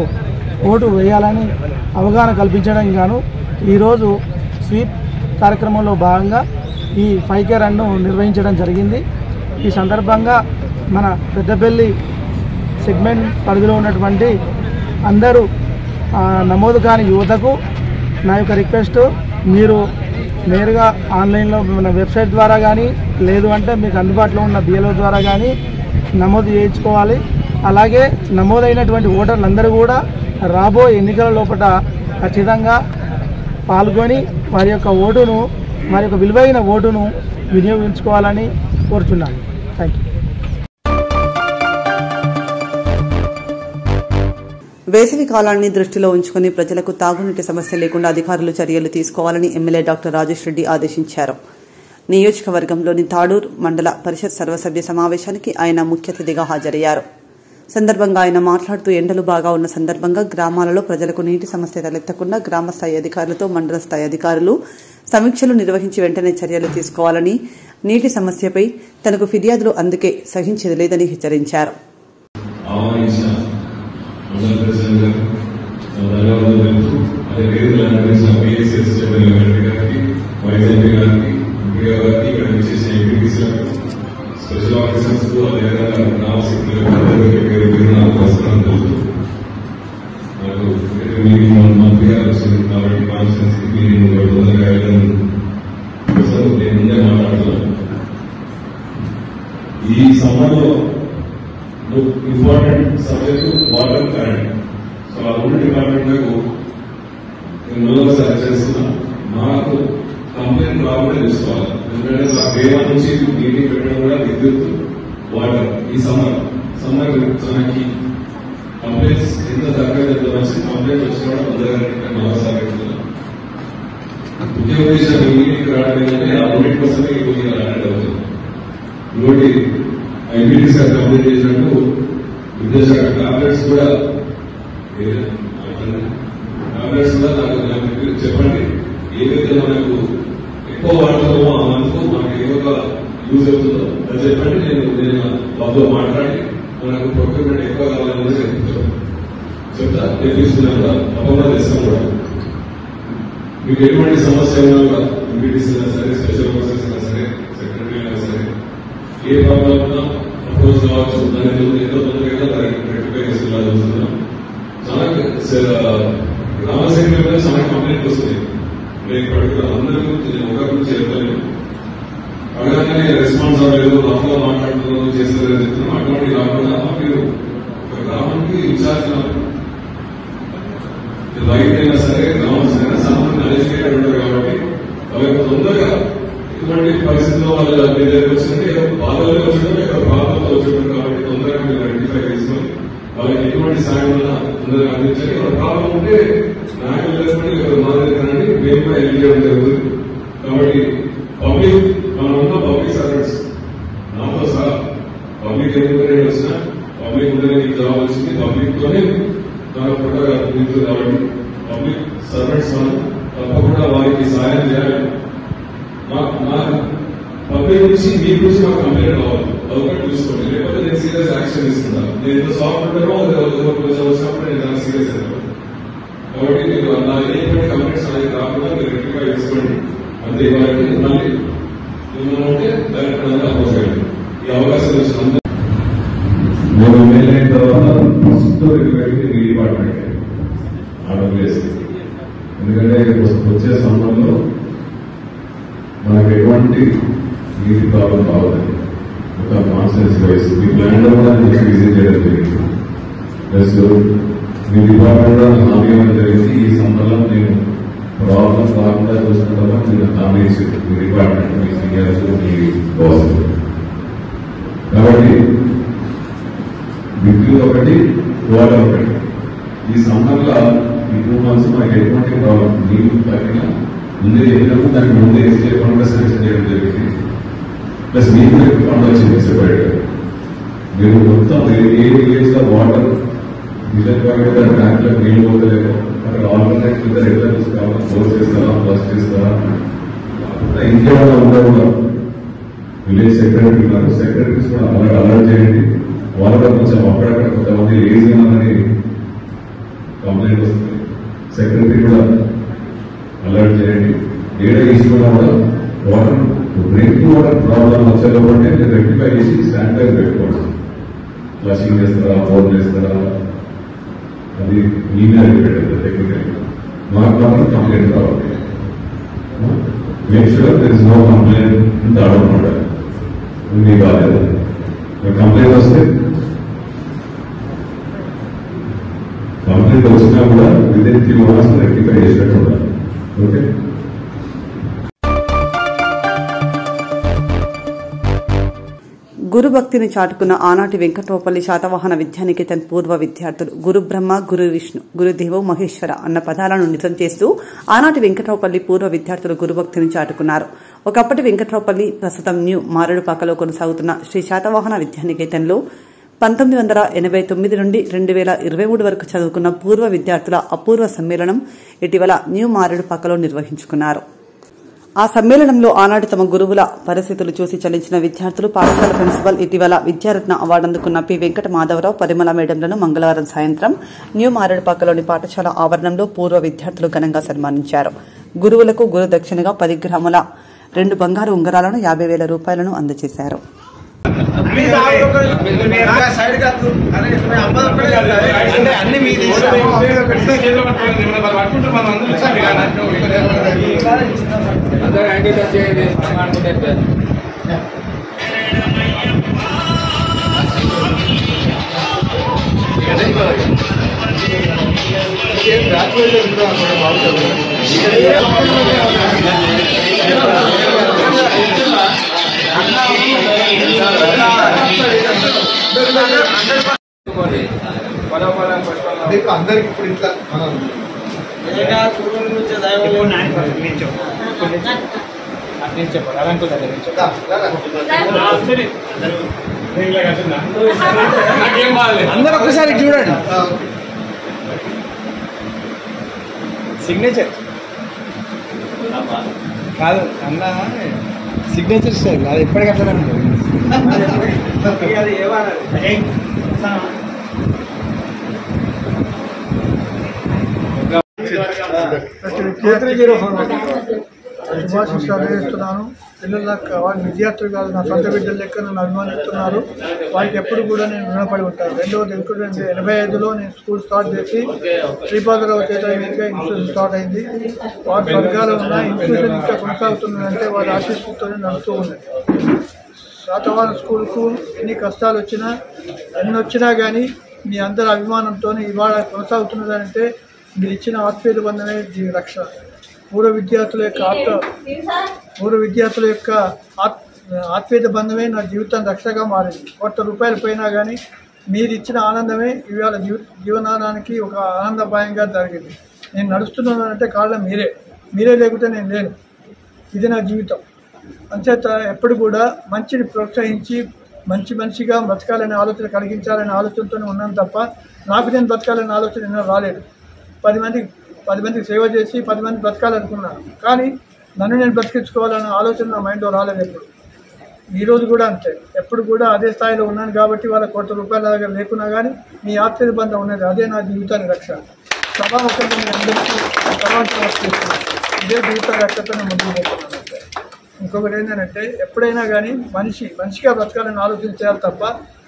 M: ఓటు వేయాలని అవగాహన కల్పించడం గాను ఈరోజు స్వీప్ కార్యక్రమంలో భాగంగా ఈ 5K రన్ను నిర్వహించడం జరిగింది. ఈ సందర్భంగా మన పెద్దపల్లి సెగ్మెంట్ పరిధిలో ఉన్నటువంటి అందరూ నమోదు కాని యువతకు నా యొక్క రిక్వెస్ట్, మీరు నేరుగా ఆన్లైన్లో మన వెబ్సైట్ ద్వారా కానీ లేదు అంటే మీకు అందుబాటులో ఉన్న BLO ద్వారా కానీ నమోదు చేయించుకోవాలి. అలాగే నమోదైనటువంటి ఓటర్లందరూ కూడా రాబోయే ఎన్నికల లోపల ఖచ్చితంగా పాల్గొని వారి యొక్క ఓటును, వారి యొక్క విలువైన ఓటును వినియోగించుకోవాలని కోరుచున్నాను. Thank you.
B: వేసవి కాలాన్ని దృష్టిలో ఉంచుకుని ప్రజలకు తాగునీటి సమస్య లేకుండా అధికారులు చర్యలు తీసుకోవాలని ఎమ్మెల్యే డాక్టర్ రాజేష్ రెడ్డి ఆదేశించారు. నియోజకవర్గంలోని తాడూరు మండల పరిషత్ సర్వసభ్య సమావేశానికి ఆయన ముఖ్య అతిథిగా హాజరయ్యారు. సందర్భంగా ఆయన మాట్లాడుతూ ఎండలు బాగా ఉన్న సందర్భంగా గ్రామాలలో ప్రజలకు నీటి సమస్య తలెత్తకుండా గ్రామ స్థాయి అధికారులతో మండల స్థాయి అధికారులు సమీక్షలు నిర్వహించి వెంటనే చర్యలు తీసుకోవాలని, నీటి సమస్యపై తనకు ఫిర్యాదులు అందుకే సహించేది లేదని హెచ్చరించారు.
N: స్పెషల్ ఆఫీసర్స్ అదేవిధంగా గ్రామ సెక్రటరీ నాకు అవసరం తెలుసు. నాకు మీటింగ్ మంత్రిగా వచ్చింది కాబట్టి కాన్స్టిట్యూన్సీ మీటింగ్ తొందరగా వెళ్ళడం కోసం నేను ముందే మాట్లాడుతున్నాను. ఈ సమ్మర్లో important subject water current. So ఆ రెండు డిపార్ట్మెంట్లకు నేను మొదటిసారి చేస్తున్నా. నాకు కంప్లైంట్ రాకుండా చూసుకోవాలి. ఎందుకంటే వేల నుంచి మీటింగ్ పెట్టడం కూడా విద్యుత్, వాటర్. ఈ సమ్మర్ మనకి కంప్లైంట్స్ ఎంత తగ్గ వచ్చి కంప్లైంట్ వచ్చిన కూడా తొందరగా మరోసారి ముఖ్య ఉద్దేశం మీటింగ్ రావడం ఏంటంటే ఆ 100% ఈ మీటింగ్ అటెండ్ అవుతుంది. ఇంకోటి ఐబీటీ సార్ కంప్లైంట్ చేసినట్టు విద్యాశాఖ టాబ్లెట్స్ కూడా నాకు చెప్పండి. ఏదైతే మనకు ఎక్కువ వాడుతామో ఆ మందుకు మనకు ఎక్కువగా యూజ్ అవుతుందో అది చెప్పండి. నేను వాళ్ళతో మాట్లాడి మనకు ప్రొక్యూర్మెంట్ ఎక్కువ కావాలని చెప్తా. తీసుకున్నాను కూడా తప్పకుండా తెస్తాం కూడా. మీకు ఎటువంటి సమస్య ఉన్నా కూడా ఎంపీటీసీ అయినా సరే, స్పెషల్ ఆఫీసర్స్ అయినా సరే, సెక్రటరీ అయినా సరే, ఏ ప్రాబ్లం ఉన్నా అప్రోచ్ కావచ్చు. దాని ఎంతో తొందరగా రెక్టిఫై చేసేలా చూస్తున్నాం. చాలా గ్రామ సెక్రటరీ చాలా కంప్లైంట్ వస్తుంది. నేను పర్టికులర్ అందరి గురించి నేను ఒకరి గురించి చెప్పలేను. అడగానే రెస్పాన్స్ అవ్వలేదు, రఫ్గా మాట్లాడుతున్నారు, చేస్తారని చెప్తున్నాం. అటువంటి కాకుండా మీరు ఒక గ్రామానికి ఇన్ఛార్జ్ రైతు అయినా సరే, గ్రామస్ అయినా సామాన్య ఎడ్యుకేటెడ్ ఉంటారు కాబట్టి వాళ్ళకి తొందరగా ఇటువంటి పరిస్థితుల్లో వాళ్ళ మీ దగ్గర వచ్చిందంటే బాధలో వచ్చడం, ఎక్కడ ప్రాబ్లంతో వచ్చడం కాబట్టి తొందరగా మీరు రెక్టిఫై చేసుకొని వాళ్ళకి ఎటువంటి సాయం వల్ల తొందరగా అందించండి. వాళ్ళ ప్రాబ్లం ఉంటే నాయకులు లేకపోతే ఇక్కడ మా దగ్గర మేము కూడా హెల్ప్ చేయడం జరుగుతుంది. కాబట్టి పబ్లిక్ మనం ఉన్న పబ్లిక్ సర్వెంట్స్ నాతో సహా పబ్లిక్ ఎందుకు వచ్చినా పబ్లిక్ ఉందని మీకు జాబ్ వచ్చింది. పబ్లిక్ తోనే నాకు కూడా నిలుతుంది కాబట్టి పబ్లిక్ సర్వెంట్స్ మనం తప్పకుండా వారికి సహాయం చేయాలి. మా పబ్లిక్ నుంచి మీ గురించి మాకు కంప్లైంట్ కావాలి, అదొకటి చూసుకోండి. లేకపోతే నేను సీరియస్ యాక్షన్ తీసుకుంటాను. నేను ఎంత సాఫ్ట్ ఉంటానో వచ్చినప్పుడు నేను దానికి సీరియస్ అవుతాను. కాబట్టి మీరు ఎటువంటి కంప్లైంట్స్ అనేది రాకుండా మీరు రెక్టిఫై చేసుకోండి. అంతే కాబట్టి మళ్ళీ ఏమన్నా ఉంటే డైరెక్ట్ అప్రోచ్ అయ్యండి. ఈ అవకాశం వచ్చిన నేను ఎమ్మెల్యే అయిన తర్వాత ఫస్ట్ రిక్వైర్మెంట్ ఈ డిపార్ట్మెంట్ ఆర్డర్ చేసి, ఎందుకంటే వచ్చే సమయంలో మనకు ఎటువంటి నీటి ప్రాబ్లం కావాలి. ఒక కాన్స్టెన్సీ వైజ్ మీ ప్లాన్ కూడా విజిట్ చేయడం జరిగింది. ప్లస్ మీ డిపార్ట్మెంట్ కూడా హామీ ఇవ్వడం జరిగింది. ఈ సమయంలో నేను ప్రాబ్లం కాకుండా చూసుకుంటామో మీరు హామీ ఇచ్చింది మీ డిపార్ట్మెంట్, మీ సీనియర్స్, మీ బాస్. కాబట్టి విద్యుత్ ఒకటి, వాటర్ ఒకటి. ఈ సమ్మర్లో ఈ 2 months మనకి ఎటువంటి ప్రాబ్లం నీళ్ళు తగ్గిన ముందే చెప్పినప్పుడు దానికి ముందే ఎస్టేట్ ఫండ్ కూడా సెలెక్షన్ చేయడం జరిగింది. ప్లస్ మీకు ఫండ్ వచ్చింది సెపరేట్. మీరు మొత్తం ఏ విలేజ్ లో వాటర్ మిషన్ ట్యాంక్ లో నీళ్లు పోతలేమో అక్కడ ఆల్టర్నేటివ్ ఇద్దరు ఎట్లా చూసుకోవాలి, బోర్ చేస్తారా, ప్లస్ చేస్తారా, ఇంకేమైనా ఉందా కూడా విలేజ్ సెక్రటరీ ఉన్నారు, సెక్రటరీస్ కూడా అలర్ట్ చేయండి. వాళ్ళు కూడా కొంచెం అక్కడక్కడ కొంతమంది లేజీ ఉన్నారని కంప్లైంట్ వస్తుంది. సెక్రటరీ కూడా అలర్ట్ చేయండి. ఏడా ఇష్యూలో కూడా వాటర్ డ్రింకింగ్ వాటర్ ప్రాబ్లం వచ్చేటప్పుడే రెక్టిఫై చేసి శానిటైజ్ పెట్టుకోండి. ఫ్లషింగ్ చేస్తారా, బోర్ చేస్తారా, అది మీనే పెట్టారు టెక్నికల్. మాకు మాత్రం కంప్లైంట్ రావాలి. Make sure there is no complaint in the అడౌట్ మోడల్. మీ బాధ్యత. కంప్లైంట్ వస్తే కంప్లైంట్ వచ్చినా కూడా విదిన్ 3 hours రెక్టిఫై చేసినట్టు ఉండాలి. ఓకే.
B: గురుభక్తిని చాటుకున్న ఆనాటి వెంకట్రావుపల్లి శాతవాహన విద్యానికేతన్ పూర్వ విద్యార్థులు గురు బ్రహ్మ, గురు విష్ణు, గురుదేవో మహేశ్వర అన్న పదాలను నిజం చేస్తూ ఆనాటి వెంకట్రావుపల్లి పూర్వ విద్యార్థులు గురుభక్తిని చాటుకున్నారు. ఒకప్పటి వెంకట్రావుపల్లి, ప్రస్తుతం న్యూ మారేడుపాకలో కొనసాగుతున్న శ్రీ శాతవాహన విద్యానికేతన్లో 1989 నుండి 2023 వరకు చదువుకున్న పూర్వ విద్యార్థుల అపూర్వ సమ్మేళనం ఇటీవల న్యూ మారేడుపాకలో నిర్వహించుకున్నారు. ఆ సమ్మేళనంలో ఆనాటి తమ గురువుల పరిస్థితులు చూసి చలించిన విద్యార్థులు పాఠశాల ప్రిన్సిపల్, ఇటీవల విద్యారత్న అవార్డు అందుకున్న పి. వెంకట మాధవరావు, పరిమళ మేడంలను మంగళవారం సాయంత్రం న్యూ మారేడుపాకలోని పాఠశాల ఆవరణంలో పూర్వ విద్యార్థులు ఘనంగా సన్మానించారు. గురువులకు గురు దక్షిణగా 10 గ్రాముల 2 బంగారు ఉంగరాలను, 50,000 రూపాయలను అందజేశారు.
E: అందరికి ఇప్పుడు ఇట్లా
M: అందరూ ఒకసారి చూడండి. సిగ్నేచర్ కాదు అన్న, సిగ్నేచర్ స్టైల్ అది ఎప్పటికట్లా అది శుభాశిష్టాలు ఇస్తున్నాను. పిల్లలకు వాళ్ళ విద్యార్థులు కాదు, నా సొంత బిడ్డల లెక్క నన్ను అభిమానిస్తున్నారు. వారికి ఎప్పుడు కూడా నేను రుణపడి ఉంటాను. 1985లో నేను స్కూల్ స్టార్ట్ చేసి శ్రీపాదరావు చేత మీదుగా ఇన్స్టిట్యూషన్ స్టార్ట్ అయింది. వారి స్వర్గాలు ఉన్న ఇన్స్టిట్యూషన్ ఇంకా కొనసాగుతుందంటే వారి ఆశీస్సులతోనే నడుస్తూ ఉంది. శాతవాహన స్కూల్కు ఎన్ని కష్టాలు వచ్చినా, ఎన్ని వచ్చినా కానీ మీ అందరి అభిమానంతో ఇవాళ కొనసాగుతున్నదంటే మీరు ఇచ్చిన ఆత్మీయ బంధమే రక్ష. పూర్వ విద్యార్థుల యొక్క ఆత్మీయ బంధమే నా జీవితం రక్షగా మారింది. ₹1,00,000 పోయినా కానీ మీరు ఇచ్చిన ఆనందమే ఇవాళ జీవనానికి ఒక ఆనందపాయంగా జరిగింది. నేను నడుస్తున్నానంటే కారణం మీరే లేకుంటే నేను లేను. ఇది నా జీవితం. అంచేత ఎప్పుడు కూడా మంచిని ప్రోత్సహించి మనిషిగా బ్రతకాలనే ఆలోచన కలిగించాలనే ఆలోచనతోనే ఉన్నాను తప్ప నాకు నేను బ్రతకాలనే ఆలోచన నేను రాలేదు. 10 మందికి సేవ చేసి 10 మంది బ్రతకాలనుకున్నాను. కానీ నన్ను నేను బ్రతికించుకోవాలన్న ఆలోచన నా మైండ్లో రాలేదు ఎప్పుడు. ఈరోజు కూడా అంతే. ఎప్పుడు కూడా అదే స్థాయిలో ఉన్నాను కాబట్టి వాళ్ళ ₹1,00,000 దగ్గర లేకున్నా కానీ మీ ఆత్మీయ బంధం ఉన్నది. అదే నా జీవితాన్ని రక్ష. సభాముఖంగా మీ అందరికీ సమాచారం చేస్తున్నాను. ఇదే జీవిత రక్షతను ముందుకు పోతున్నాను. ఇంకొకటి ఏంటంటే ఎప్పుడైనా కానీ మనిషిగా బ్రతకాలని ఆలోచించాలి తప్ప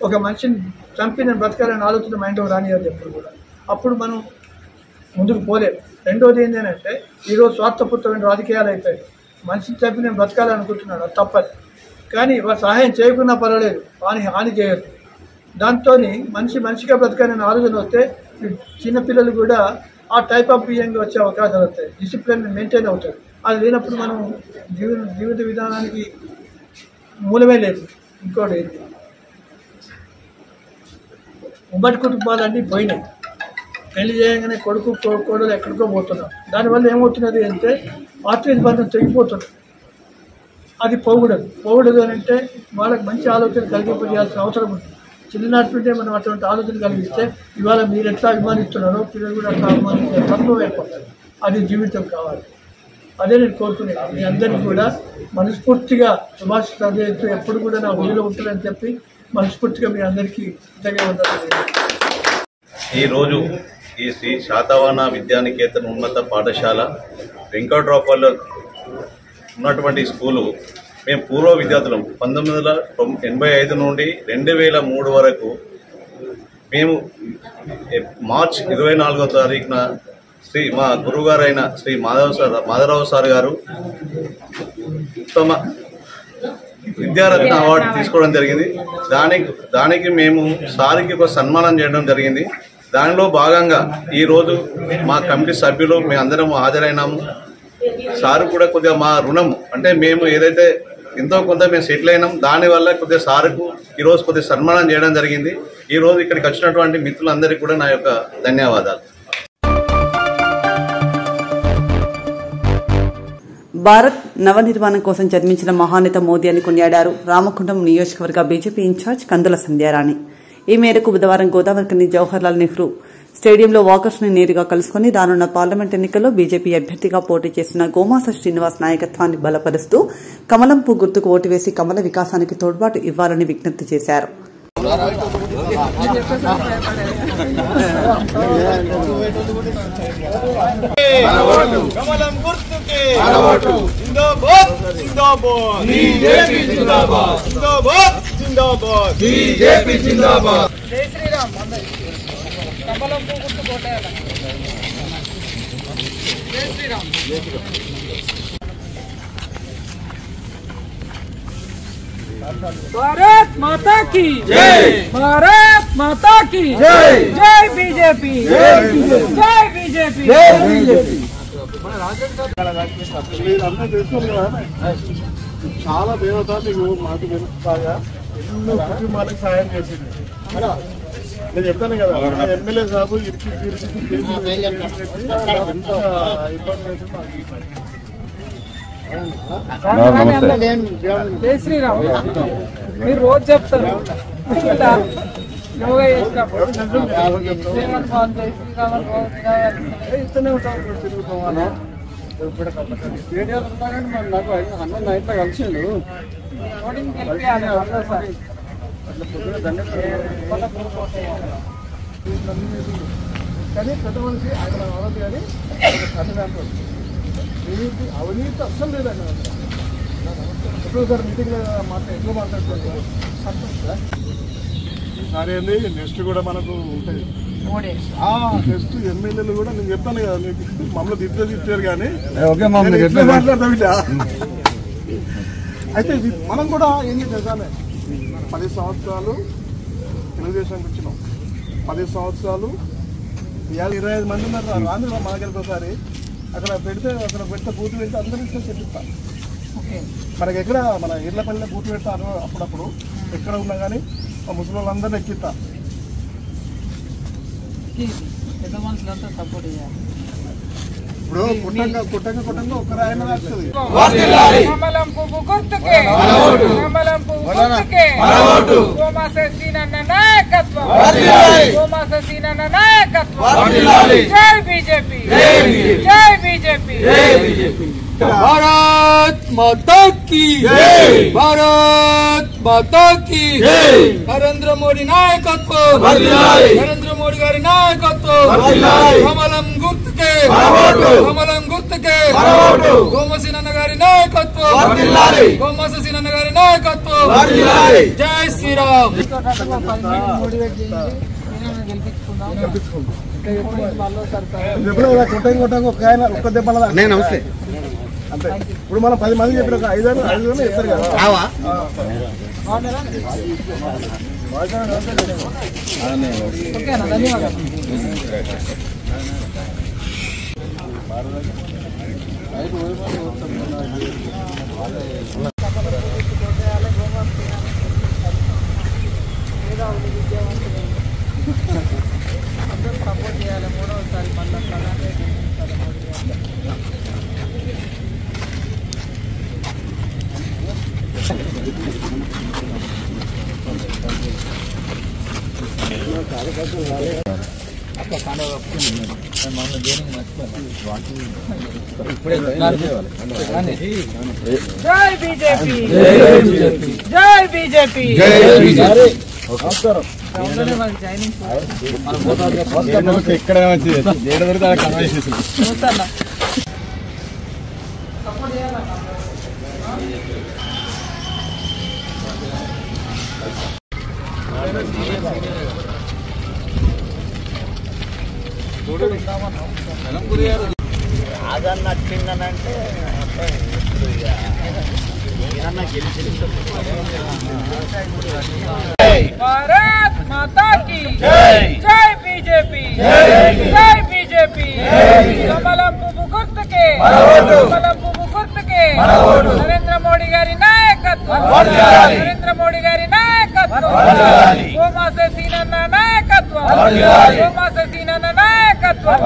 M: ఒక మనిషిని చంపి నేను బ్రతకాలని ఆలోచన మైండ్లో రానియదు ఎప్పుడు కూడా. అప్పుడు మనం ముందుకు పోలేము. రెండోది ఏంటంటే ఈరోజు స్వార్థపూర్తమైన రాజకీయాలు అయిపోయాయి. మనిషిని చంపి నేను బ్రతకాలనుకుంటున్నాను, అది తప్పదు. కానీ వారు సహాయం చేయకున్నా పర్వాలేదు, హాని చేయొద్దు. దాంతో మనిషిగా బ్రతకాలని ఆలోచన వస్తే చిన్నపిల్లలు కూడా ఆ టైప్ ఆఫ్ బిహేవియర్ వచ్చే అవకాశాలు వస్తాయి. డిసిప్లిన్ మెయింటైన్ అవుతుంది. అది లేనప్పుడు మనం జీవిత విధానానికి మూలమే లేదు. ఇంకోటి ఏంటి, ఉమ్మడి కుటుంబాలన్నీ పోయినాయి. పెళ్లి చేయగానే కొడుకు కోడలు ఎక్కడికో పోతున్నాం. దానివల్ల ఏమవుతున్నది అంటే ఆత్మీయ బంధం తెగిపోతుంది. అది పోకూడదు అని అంటే వాళ్ళకి మంచి ఆలోచన కలిగింపజేయాల్సిన అవసరం ఉంది. చిన్ననాటి నుండే మనం అటువంటి ఆలోచన కలిగిస్తే ఇవాళ మీరు ఎట్లా అభిమానిస్తున్నారో పిల్లలు కూడా అట్లా అభిమానించే తత్వం అయిపోతుంది. అది జీవితం కావాలి. అదే నేను కోరుకునేది. మీ అందరికీ కూడా మనస్ఫూర్తిగా శుభాశిస్తాలు ఎప్పుడు కూడా నా ఊళ్ళో ఉంటుందని చెప్పి మనస్ఫూర్తిగా మీ అందరికీ ధన్యవాదాలు.
O: ఈరోజు ఈ శ్రీ శాతవాహన విద్యానికేతన్ ఉన్నత పాఠశాల వెంకట్రావుపల్లిలో ఉన్నటువంటి స్కూలు మేము పూర్వ విద్యార్థులం 1985 నుండి 2003 వరకు మేము మార్చ్ 24వ తారీఖున మా గురువుగారైన శ్రీ మాధవరావు సార్ గారు ఉత్తమ విద్యారత్న అవార్డు తీసుకోవడం జరిగింది. దానికి మేము సార్కి ఒక సన్మానం చేయడం జరిగింది. దానిలో భాగంగా ఈరోజు మా కమిటీ సభ్యులు మేము అందరం హాజరైనాము. సారు కూడా కొద్దిగా మా రుణం అంటే మేము ఏదైతే ఎంతో కొంత మేము సెటిల్ అయినాం, దానివల్ల కొద్దిగా సారుకు ఈరోజు కొద్దిగా సన్మానం చేయడం జరిగింది. ఈరోజు ఇక్కడికి వచ్చినటువంటి మిత్రులందరికీ కూడా నా యొక్క ధన్యవాదాలు.
B: భారత్ నవనిర్మాణం కోసం జన్మించిన మహానేత మోదీ అని కొనియాడారు రామకుండం నియోజకవర్గ బీజేపీ ఇన్ఛార్జ్ కందుల సంధ్యారాణి. ఈ మేరకు బుధవారం గోదావరికని జవహర్లాల్ నెహ్రూ స్టేడియంలో వాకర్స్ ని నేరుగా కలుసుకుని రానున్న పార్లమెంట్ ఎన్నికల్లో బీజేపీ అభ్యర్థిగా పోటీ చేసిన గోమాస శ్రీనివాస్ నాయకత్వాన్ని బలపరుస్తూ కమలం పువ్వు గుర్తుకు ఓటు వేసి కమల వికాసానికి తోడ్పాటు ఇవ్వాలని విజ్ఞప్తి చేశారు.
P: भारत माता की जय, भारत माता की जय, जय बीजेपी, जय बीजेपी, जय बीजेपी.
F: చాలా దేవత మీకు మాకు బాగా ఎన్నో కుటుంబాలకు సాయం చేసింది. నేను చెప్తాను కదా, ఎమ్మెల్యే సాబు ఇరికి ఎంత ఇబ్బంది
P: జై శ్రీరామ్. మీరు రోజు చెప్తారు యోగా చేసినప్పుడు ఇస్తూనే ఉంటాం. స్టేడియం ఉన్నా కానీ మరి నాకు అన్న నైట్లో కలిసిండు
F: కానీ పెద్ద మనిషి ఆయన అవదు కానీ దాంట్లో అవినీతి అస్సలు లేదండి. ఎప్పుడు సార్ మీటింగ్లో ఎట్లా మాట్లాడుతున్నారు సరే అండి. నెక్స్ట్ కూడా మనకు ఉంటాయి. నెక్స్ట్ ఎమ్మెల్యేలు కూడా నేను చెప్తాను కదా, మీకు మమ్మల్ని తిట్టారు కానీ మాట్లాడతాం ఇట్లా. అయితే మనం కూడా ఏం చేసామే 10 సంవత్సరాలు తెలుగుదేశానికి వచ్చినాం. 10 సంవత్సరాలు 25 మంది ఉన్నారు. ఆంధ్ర మనకెళ్ళి ఒకసారి అక్కడ పెడితే బూత్ పెడితే అందరూ ఇస్తే చెప్పిస్తాను. మనకి ఎక్కడ మన ఇళ్లపల్లిలో బూత్ పెడతారు అప్పుడప్పుడు ఎక్కడ ఉన్నా కానీ ఆ ముసలి వాళ్ళందరినీ ఎక్కిస్తా.
P: పెద్ద మనుషులంతా సపోర్ట్ చేయాలి.
F: ఇప్పుడు కుట్టంగా ఒక్కరు ఆయన వస్తుంది.
P: కమలం పువ్వు గుర్తుకే, కమలం పువ్వు గుర్తుకే, గోమాస శ్రీనన్న నాయకత్వం, గోమాస శ్రీనన్న నాయకత్వం. జై బీజేపీ, జై బీజేపీ.
Q: भारत माता की जय, भारत माता की जय. नरेंद्र मोदी नायकत्व, नरेंद्र मोदी गारी नायकत्व. कमलम गुर्तुके, कमलम गुर्तुके, गोमसीनन्न गारी नायकत्व, गोमसीनन्न गारी नायकत्व. జై శ్రీరామ్.
E: నమస్తే అంతే. ఇప్పుడు మనం 10 మంది చెప్పిన 5 చెప్తారు కదా.
P: సపోర్ట్ చేయాలి. మూడవసారి మళ్ళీ జై బీజేపీ, జై బీజేపీ.
E: ఇక్కడ
I: రాజన్న వచ్చిందనంటే
P: భారత్ మాతా కీ జై బీజేపీ, జై బీజేపీ. కమలం పువ్వు గుర్తుకే, కమలం పువ్వు గుర్తుకే. నరేంద్ర మోడీ గారి నాయకత్వం, నరేంద్ర మోడీ గారి నాయకత్వం. గోమాస సీనన్న నాయకత్వం, గోమాస సీనన్న నాయకత్వం.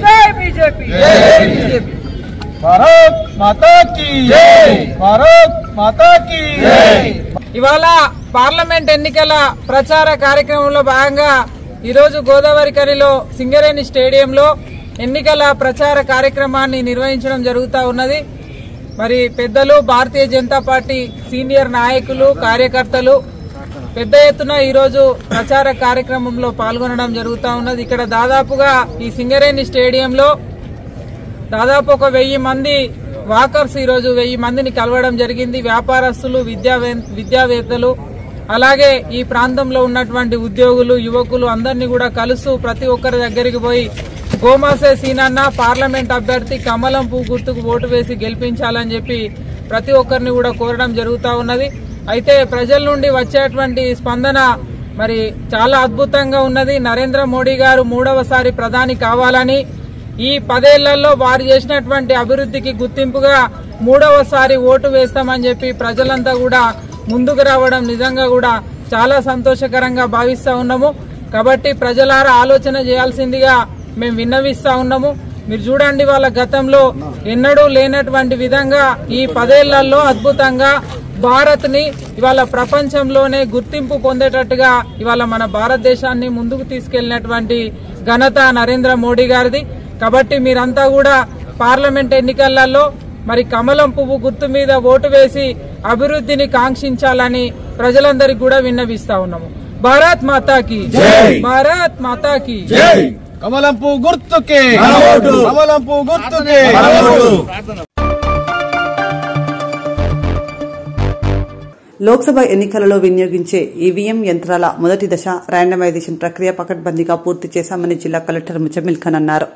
P: జై బీజేపీ.
E: భారత్ మాతా కీ జై, భారత్ మాతా కీ జై.
P: ఇవాళ పార్లమెంట్ ఎన్నికల ప్రచార కార్యక్రమంలో భాగంగా ఈరోజు గోదావరి కనిలో సింగరేణి స్టేడియంలో ఎన్నికల ప్రచార కార్యక్రమాన్ని నిర్వహించడం జరుగుతూ ఉన్నది. మరి పెద్దలు, భారతీయ జనతా పార్టీ సీనియర్ నాయకులు, కార్యకర్తలు పెద్ద ఎత్తున ఈరోజు ప్రచార కార్యక్రమంలో పాల్గొనడం జరుగుతూ ఉన్నది. ఇక్కడ దాదాపుగా ఈ సింగరేణి స్టేడియంలో దాదాపు ఒక 1000 మంది వాకర్స్ ఈరోజు 1000 మందిని కలవడం జరిగింది. వ్యాపారస్తులు, విద్యావేత్తలు, అలాగే ఈ ప్రాంతంలో ఉన్నటువంటి ఉద్యోగులు, యువకులు అందరినీ కూడా కలుస్తూ ప్రతి ఒక్కరి దగ్గరికి పోయి గోమాసే సీనన్న పార్లమెంట్ అభ్యర్థి కమలం పువ్వు గుర్తుకు ఓటు వేసి గెలిపించాలని చెప్పి ప్రతి ఒక్కరిని కూడా కోరడం జరుగుతూ ఉన్నది. అయితే ప్రజల నుండి వచ్చేటువంటి స్పందన మరి చాలా అద్భుతంగా ఉన్నది. నరేంద్ర మోడీ గారు 3వసారి ప్రధాని కావాలని, ఈ 10 ఏళ్లలో వారు చేసినటువంటి అభివృద్ధికి గుర్తింపుగా 3వసారి ఓటు వేస్తామని చెప్పి ప్రజలంతా కూడా ముందుకు రావడం నిజంగా కూడా చాలా సంతోషకరంగా భావిస్తా ఉన్నాము. కాబట్టి ప్రజలారా ఆలోచన చేయాల్సిందిగా మేము విన్నవిస్తా ఉన్నాము. మీరు చూడండి, వాళ్ళ గతంలో ఎన్నడూ లేనటువంటి విధంగా ఈ 10 ఏళ్లలో అద్భుతంగా భారత్ ని ఇవాళ ప్రపంచంలోనే గుర్తింపు పొందేటట్టుగా ఇవాళ మన భారతదేశాన్ని ముందుకు తీసుకెళ్లినటువంటి ఘనత నరేంద్ర మోడీ గారిది. కాబట్టి మీరంతా కూడా పార్లమెంట్ ఎన్నికలలో మరి కమలం పువ్వు గుర్తు మీద ఓటు వేసి అభివృద్ధిని కాంక్షించాలని ప్రజలందరికీ కూడా విన్నవిస్తా ఉన్నాము. భారత్ మాతాకి జై, భారత్ మాతాకి జై.
E: కమలం పువ్వు గుర్తుకే, కమలం పువ్వు గుర్తుకే.
B: లోక్సభ ఎన్నికలలో వినియోగించే ఈవీఎం యంత్రాల మొదటి దశ ర్యాండమైజేషన్ ప్రక్రియ పకడ్బందీగా పూర్తి చేశామని జిల్లా కలెక్టర్ ముజమిల్ ఖాన్ అన్నారు.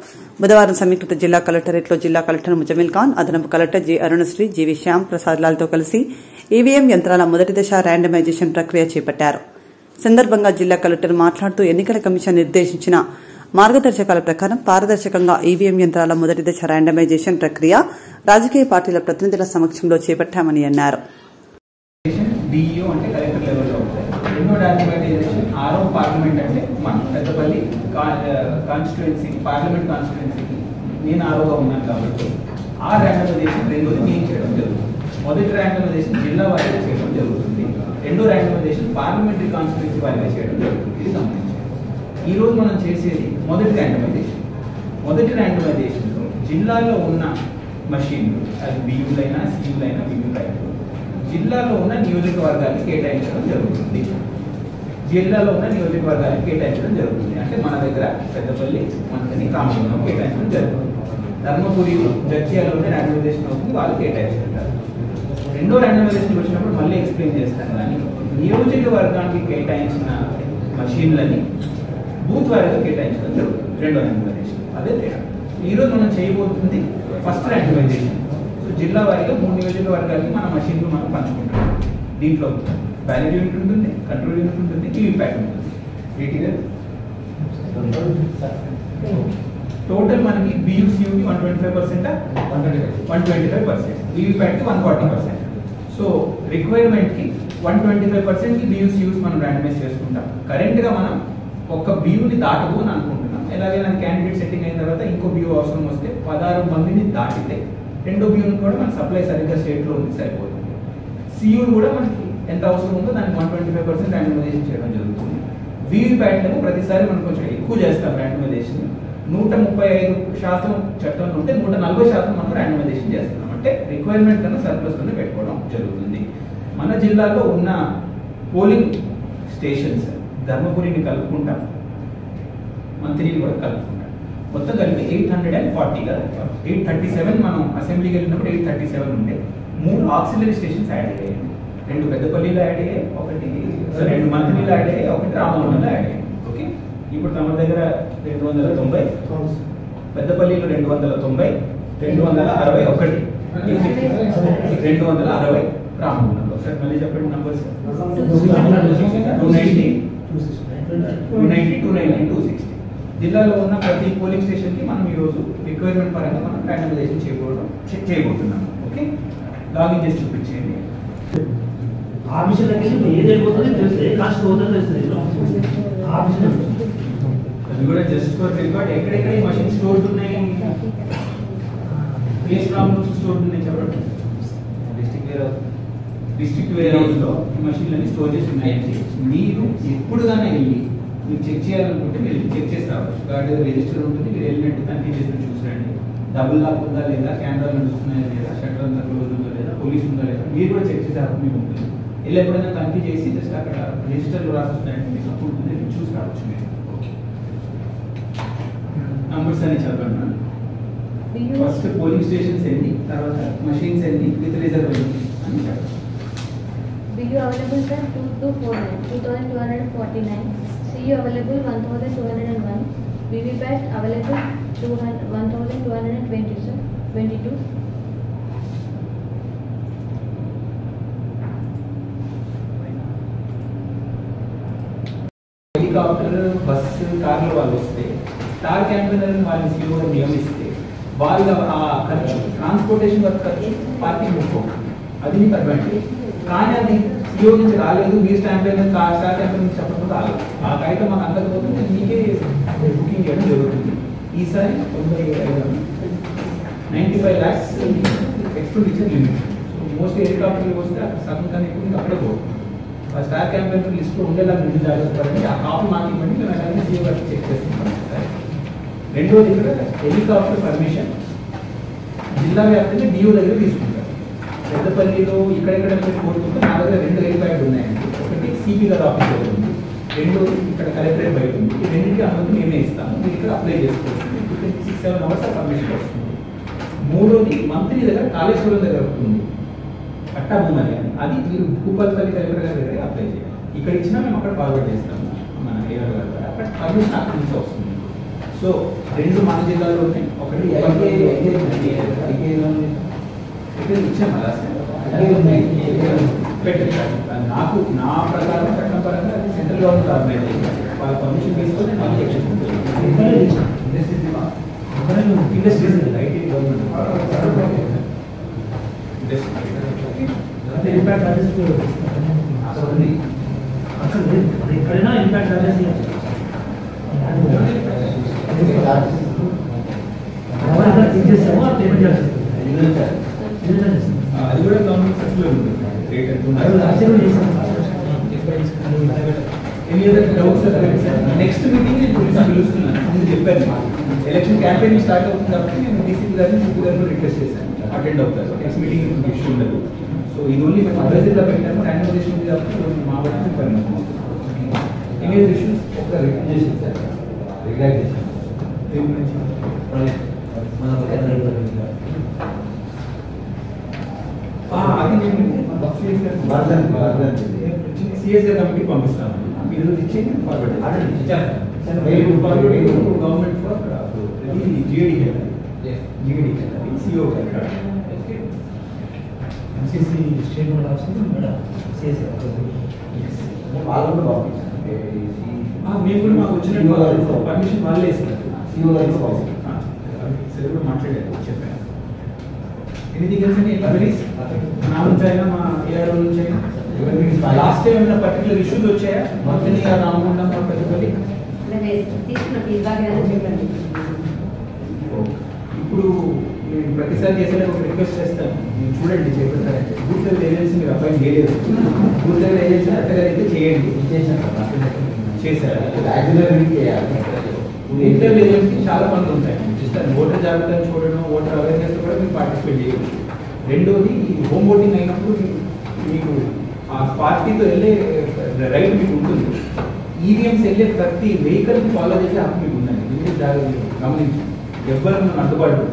B: బుధవారం సమీకృత జిల్లా కలెక్టరేట్లో జిల్లా కలెక్టర్ ముజమిల్ ఖాన్, అదనపు collector J Arunasri, GV Shyam Prasad లాల్తో కలిసి ఈవీఎం యంత్రాల మొదటి దశ ర్యాండమైజేషన్ ప్రక్రియ చేపట్టారు. సందర్భంగా జిల్లా కలెక్టర్ మాట్లాడుతూ ఎన్నికల కమిషన్ నిర్దేశించిన మార్గదర్శకాల ప్రకారం పారదర్శకంగా ఈవీఎం యంత్రాల మొదటి దశ ర్యాండమైజేషన్ ప్రక్రియ రాజకీయ పార్టీల ప్రతినిధుల సమక్షంలో చేపట్టామని అన్నారు.
R: డిఇఓ అంటే కలెక్టర్ లెవెల్లో ఉంటాయి. రెండో డాక్యుమెంటైజేషన్ ఆరో పార్లమెంట్ అంటే మన పెద్దపల్లి కాన్స్టిట్యుయెన్సీ, పార్లమెంట్ కాన్స్టిట్యుయెన్సీకి నేను ఆరోగా ఉన్నాను కాబట్టి ఆ ర్యాండమైజేషన్ రెండోది నేను చేయడం జరుగుతుంది. మొదటి ర్యాండమైజేషన్ జిల్లా వారీగా చేయడం జరుగుతుంది. రెండో ర్యాండమైజేషన్ పార్లమెంటరీ కాన్స్టిట్యుయెన్సీ వారీగా చేయడం జరుగుతుంది. ఇది గమనించాలి. ఈ రోజు మనం చేసేది మొదటి ర్యాండమైజేషన్. మొదటి ర్యాండమైజేషన్లో జిల్లాలో ఉన్న మషీన్లు, అది బియ్యులైనా, సియులైనా, బియ్యులైనా జిల్లాలో ఉన్న నియోజకవర్గానికి కేటాయించడం జరుగుతుంది. జిల్లాలో ఉన్న నియోజకవర్గానికి కేటాయించడం జరుగుతుంది. అంటే మన దగ్గర పెద్దపల్లి, మంత్రి, కామగుండం కేటాయించడం జరుగుతుంది. ధర్మపురి, జడ్చీయాలో ర్యాండమైజేషన్ అవుతుంది, వాళ్ళు కేటాయించుకుంటారు. రెండో ర్యాండమైజేషన్ వచ్చినప్పుడు మళ్ళీ ఎక్స్ప్లెయిన్ చేస్తాను. కానీ నియోజకవర్గానికి కేటాయించిన మషీన్లని బూత్ వారీగా కేటాయించడం జరుగుతుంది రెండో ర్యాండమైజేషన్. అదే తేడా. ఈరోజు మనం చేయబోతుంది ఫస్ట్ ర్యాండమైజేషన్. సో జిల్లా వారీగా 3 నియోజకవర్గాలకి మన మషీన్లు మనం పంచుకుంటాం. దీంట్లో బ్యాలెట్ యూనిట్ ఉంటుంది, కంట్రోల్ యూనిట్ ఉంటుంది, వీవీప్యాట్ ఉంటుంది. టోటల్ మనకి బియూసీయూకి 125%, 125%, వీవీప్యాట్కి 140%. సో రిక్వైర్మెంట్కి 125%కి బియూసీయూస్ మనం ర్యాండమైజ్ చేసుకుంటాం. కరెంట్గా మనం ఒక్క బియూని దాటదు అని అనుకుంటున్నాం. ఎలాగైనా క్యాండిడేట్ సెట్టింగ్ అయిన తర్వాత ఇంకో బియూ అవసరం వస్తే 16 మందిని దాటితే రెండో బియూని కూడా మన సప్లై సరిగ్గా స్టేట్లో ఉంది సరిపోతుంది. సియూని కూడా మనకి ఎంత అవసరం ఉందో దానికి 125% ర్యాండమైజేషన్ చేయడం జరుగుతుంది. వీవీప్యాట్లను ప్రతిసారి మనం కొంచెం ఎక్కువ చేస్తాం ర్యాండమైజేషన్. 135% చట్టంలో ఉంటే 140% మనం ర్యాండమైజేషన్ చేస్తున్నాం. అంటే రిక్వైర్మెంట్ కన్నా సర్ప్లస్ కన్నా పెట్టుకోవడం జరుగుతుంది. మన జిల్లాలో ఉన్న పోలింగ్ స్టేషన్స్ ధర్మపురిని కలుపుకుంటాం, మంత్రిని కూడా కలుపుకుంటాం. మొత్తం కలిపి 840 కదా, 837 మనం అసెంబ్లీకి వెళ్ళినప్పుడు 837 ఉంటే 3 ఆక్సిలరీ స్టేషన్స్ యాడ్ అయ్యాయి. 2 పెద్దపల్లిలో యాడ్ అయ్యాయి, 2 మంత్రిలో యాడ్ అయ్యాయి, 1 రామగుండంలో యాడ్ అయ్యాయి. ఓకే, ఇప్పుడు తమ దగ్గర 290, పెద్దపల్లిలో 290, 261, 260 రామగుండంలో. సార్ మళ్ళీ చెప్పండి నంబర్స్. 290, 260. జిల్లాలో ఉన్న ప్రతి పోలింగ్ స్టేషన్ కి మనం ఈరోజు రిక్వైర్మెంట్ పరంగా మనం ర్యాండమైజేషన్ చేయబోతున్నాము. ఓకే, లాగిన్ చేసి చూపించేయండి.
S: ఆఫీసుల దగ్గర ఏది అయిపోతుంది తెలుసు, ఏ కాస్ట్ అవుతుందో తెలుస్తుంది. ఆఫీసులు
R: అది కూడా జస్ట్ ఫర్ రికార్డ్ ఎక్కడెక్కడ ఈ మషిన్ స్టోర్డ్ ఉన్నాయి, ప్లేస్ ప్రాబ్లమ్స్ స్టోర్డ్ ఉన్నాయి చెప్పండి. డిస్ట్రిక్ట్ వేర్ హౌస్ లో ఈ మషిన్లన్నీ స్టోర్ చేసి ఉన్నాయండి. మీరు ఎప్పుడుగానే వెళ్ళి మీరు చెక్ చేయాలనుకుంటే మీరు చెక్ చేసి రావచ్చు. గార్డ్ రిజిస్టర్ ఉంటుంది, మీరు వెళ్ళినట్టు తనిఖీ చేసి చూసండి. డబుల్ లాక్ ఉందా లేదా, కెమెరాలు నడుస్తున్నాయా లేదా, షట్టర్ అంతా క్లోజ్ ఉందా లేదా, పోలీస్ ఉందా లేదా, మీరు కూడా చెక్ చేసే హక్కు మీకు ఉంటుంది. వెళ్ళి ఎప్పుడైనా తనిఖీ చేసి జస్ట్ అక్కడ రిజిస్టర్లో రాసిస్తున్నాయంటే మీకు హక్కు ఉంటుంది, చూసి రావచ్చు మీరు. ఓకే, నంబర్స్ అని చెప్పండి. ఫస్ట్ పోలింగ్ స్టేషన్స్ ఎన్ని, తర్వాత మషీన్స్ ఎన్ని విత్ రిజర్వేషన్ అని చెప్పండి.
H: BU available sir 2249, 2249. CU available 1201. VVPAT available 1220 sir, 22.
R: Helicopter, bus, కార్ల వాళ్ళు వస్తే స్టార్ క్యాంపెయినర్ వాళ్ళని సీఓగా నియమిస్తే వాళ్ళ ఆ ఖర్చు, ట్రాన్స్పోర్టేషన్ వర్క్ ఖర్చు పార్కింగ్ ముఖ్యం, అది మీకు అడ్వాంటేజ్. కానీ అది సిఓ నుంచి రాలేదు, మీరు స్టాంప్ స్టార్ క్యాంపెయిన్ నుంచి చెప్పడం రాలేదు, ఆ కాగితం మాకు అందకపోతే మీకే బుకింగ్ చేయడం జరుగుతుంది. ఈసారి 95 lakhs ఎక్స్పెండిచర్ లిమిట్. మోస్ట్ హెలికాప్టర్లు వస్తే సగం కానీ ఎక్కువ అక్కడే పోతుంది. ఆ స్టార్ క్యాంపెయిన్ లిస్ట్లో ఉండేలా మీరు జాగ్రత్త పడండి. ఆ కాపీ మాకు ఇవ్వండి, మేము అలాగే సీఓ గారికి చెక్ చేస్తున్నాం. రెండోది ఇక్కడ హెలికాప్టర్ పర్మిషన్ జిల్లా వ్యాప్తంగా డిఓ దగ్గర తీసుకుంటారు. పెద్దపల్లిలో ఇక్కడెక్కడ మీరు కోరుకుంటే నా దగ్గర 2 హెలిప్యాడ్లు ఉన్నాయండి. ఒకటి సిపి గారి ఆఫీస్ దగ్గర ఉంది, రెండోది ఇక్కడ కలెక్టరేట్ బయట ఉంది. ఈ రెండింటికి అనుమతి మేమే ఇస్తాము, మీరు ఇక్కడ అప్లై చేసుకోవచ్చు. 6-7 hours పర్మిషన్ వస్తుంది. మూడోది మంత్రి దగ్గర కాళేశ్వరం దగ్గర ఉంది పట్టా భూమని, అది మీరు భూపాలపల్లి కలెక్టర్ గారి దగ్గర అప్లై చేయాలి. ఇక్కడ ఇచ్చినా మేము అక్కడ ఫార్వర్డ్ చేస్తాము మన ఏఆర్ గారి ద్వారా, అక్కడ పర్మిషన్ అక్కడి నుంచి వస్తుంది. సో 2 మన జిల్లాలో ఉన్నాయి. ఒకటి ఇచ్చాము అలా పెట్టారు. నాకు నా ప్రకారం చట్టం పరంగా అది సెంట్రల్ గవర్నమెంట్ ఆర్గనైజ్ చేయాలి. వాళ్ళ పర్మిషన్ తీసుకొని మళ్ళీ ఇండస్ట్రీస్ ఐటీ గవర్నమెంట్
S: ఇంపాక్ట్ ఎక్కడైనా ఇంపాక్ట్
R: అది కూడా గవర్నమెంట్ సర్కులర్ ఉంటుంది. నెక్స్ట్ మీటింగ్ నేను పిలుస్తున్నాను, నేను చెప్పాను ఎలక్షన్ క్యాంపెయిన్ స్టార్ట్ అవుతుంది కాబట్టి నేను డీసీపీ గారిని సిపి గారిని రిక్వెస్ట్ చేశాను అటెండ్ అవుతారు. నెక్స్ట్ మీటింగ్ ఇష్యూ ఉండదు. సో ఇది ఓన్లీ మేము అడ్వైజర్లో పెట్టాము, ర్యాండమైజేషన్ ఉంది కాబట్టి మా వాటిని పరిణామం అవుతుంది. ఎనీ ఇష్యూస్ ఒక రికగ్నైజేషన్ రిలాక్సేషన్ దీని గురించి అది మార్నింగ్ సిఎస్ కమిటీకి పంపిస్తాను. మీరు ఇచ్చి forward government for GAD CO
S: MCC state board officer madam సిఎస్ఏ వాళ్ళు కూడా పంపించారు.
R: మేము కూడా మాకు వచ్చిన పర్మిషన్ వాళ్ళే ఇస్తారు. సరే కూడా మాట్లాడారు, చెప్పాను. ఎనీథింగ్ ఎల్స్ అండి క్వరీస్ నా నుంచి అయినా మా ఏఆర్ఓ నుంచి అయినా లాస్ట్ టైం ఏమైనా పర్టికులర్ ఇష్యూస్ వచ్చాయా? మొత్తం రామగుండం పెద్దపల్లి ఇప్పుడు నేను ప్రతిసారి చేసేలా ఒక రిక్వెస్ట్ చేస్తాను, మీరు చూడండి చేపడతారంటే బూత్ లెవెల్ ఏజెన్సీ మీరు అపాయింట్ చేయలేదు. బూత్ లెవెల్ ఏజెన్సీ అత్తగారు అయితే చేయండి. చేశారు బూత్ లెవెల్ ఏజెన్సీ చాలా పనులు ఉంటాయి. చూస్తాను ఓటర్ జాబితాను చూడడం, ఓటర్ అవేర్నెస్ కూడా మీరు పార్టిసిపేట్ చేయండి. రెండోది హోమ్ ఓటింగ్ అయినప్పుడు మీకు ఆ పార్టీతో వెళ్ళే రైట్ మీకు ఉంటుంది. ఈవీఎంస్ వెళ్ళే ప్రతి వెహికల్ని ఫాలో చేసే హక్కు మీకు ఉందండి. ఇది గమనించి ఎవరు మనం అందుబాటు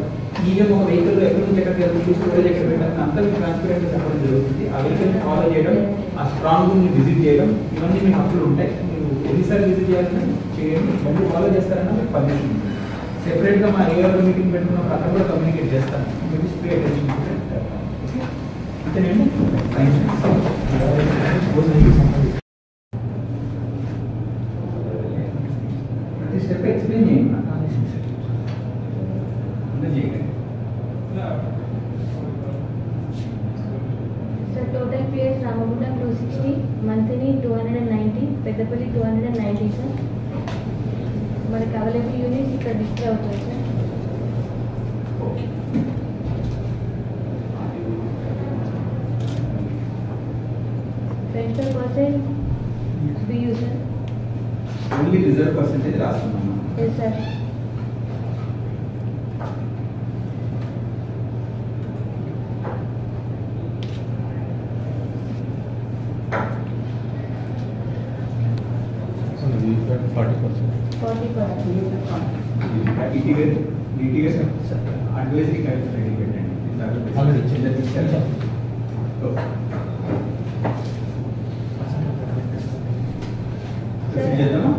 R: ఈవీఎం ఒక వెహికల్లో ఎక్కడి నుంచి ఎక్కడికి వెళ్తుంది, స్టోరేజ్ ఎక్కడ పెట్టాలని అంతా మీకు ట్రాన్స్పరెంట్గా చెప్పడం జరుగుతుంది. ఆ వెహికల్ని ఫాలో చేయడం, ఆ స్ట్రాంగ్ రూమ్ని విజిట్ చేయడం, ఇవన్నీ మీకు హక్కులు ఉంటాయి. మీరు ఎన్నిసార్లు విజిట్ చేయాలని చేయండి. మళ్ళీ ఫాలో చేస్తారన్నా మీకు పర్మిషన్ ఉంటుంది. సెపరేట్గా మా ఏఆర్ మీటింగ్ పెట్టుకున్నప్పుడు అక్కడ కూడా కమ్యూనికేట్ చేస్తాను. మీరు పే అటెన్షన్ అంతేనండి. Thank you. ప్రతి స్టెప్ ఎక్స్ప్లెయిన్ చేయండి.
H: Sir, total players Ramagundam 260, Manthani 290, Peddapalli 290, sir. మనకి అవైలబుల్ యూనిట్స్ ఇక్కడ డిస్ప్లే అవుతుంది sir. Rental percent BU sir.
R: Only reserve percentage రాస్తున్నాము.
H: Yes sir.
R: అడ్వైజరీ రెడీ పెట్టండి. చేద్దామా?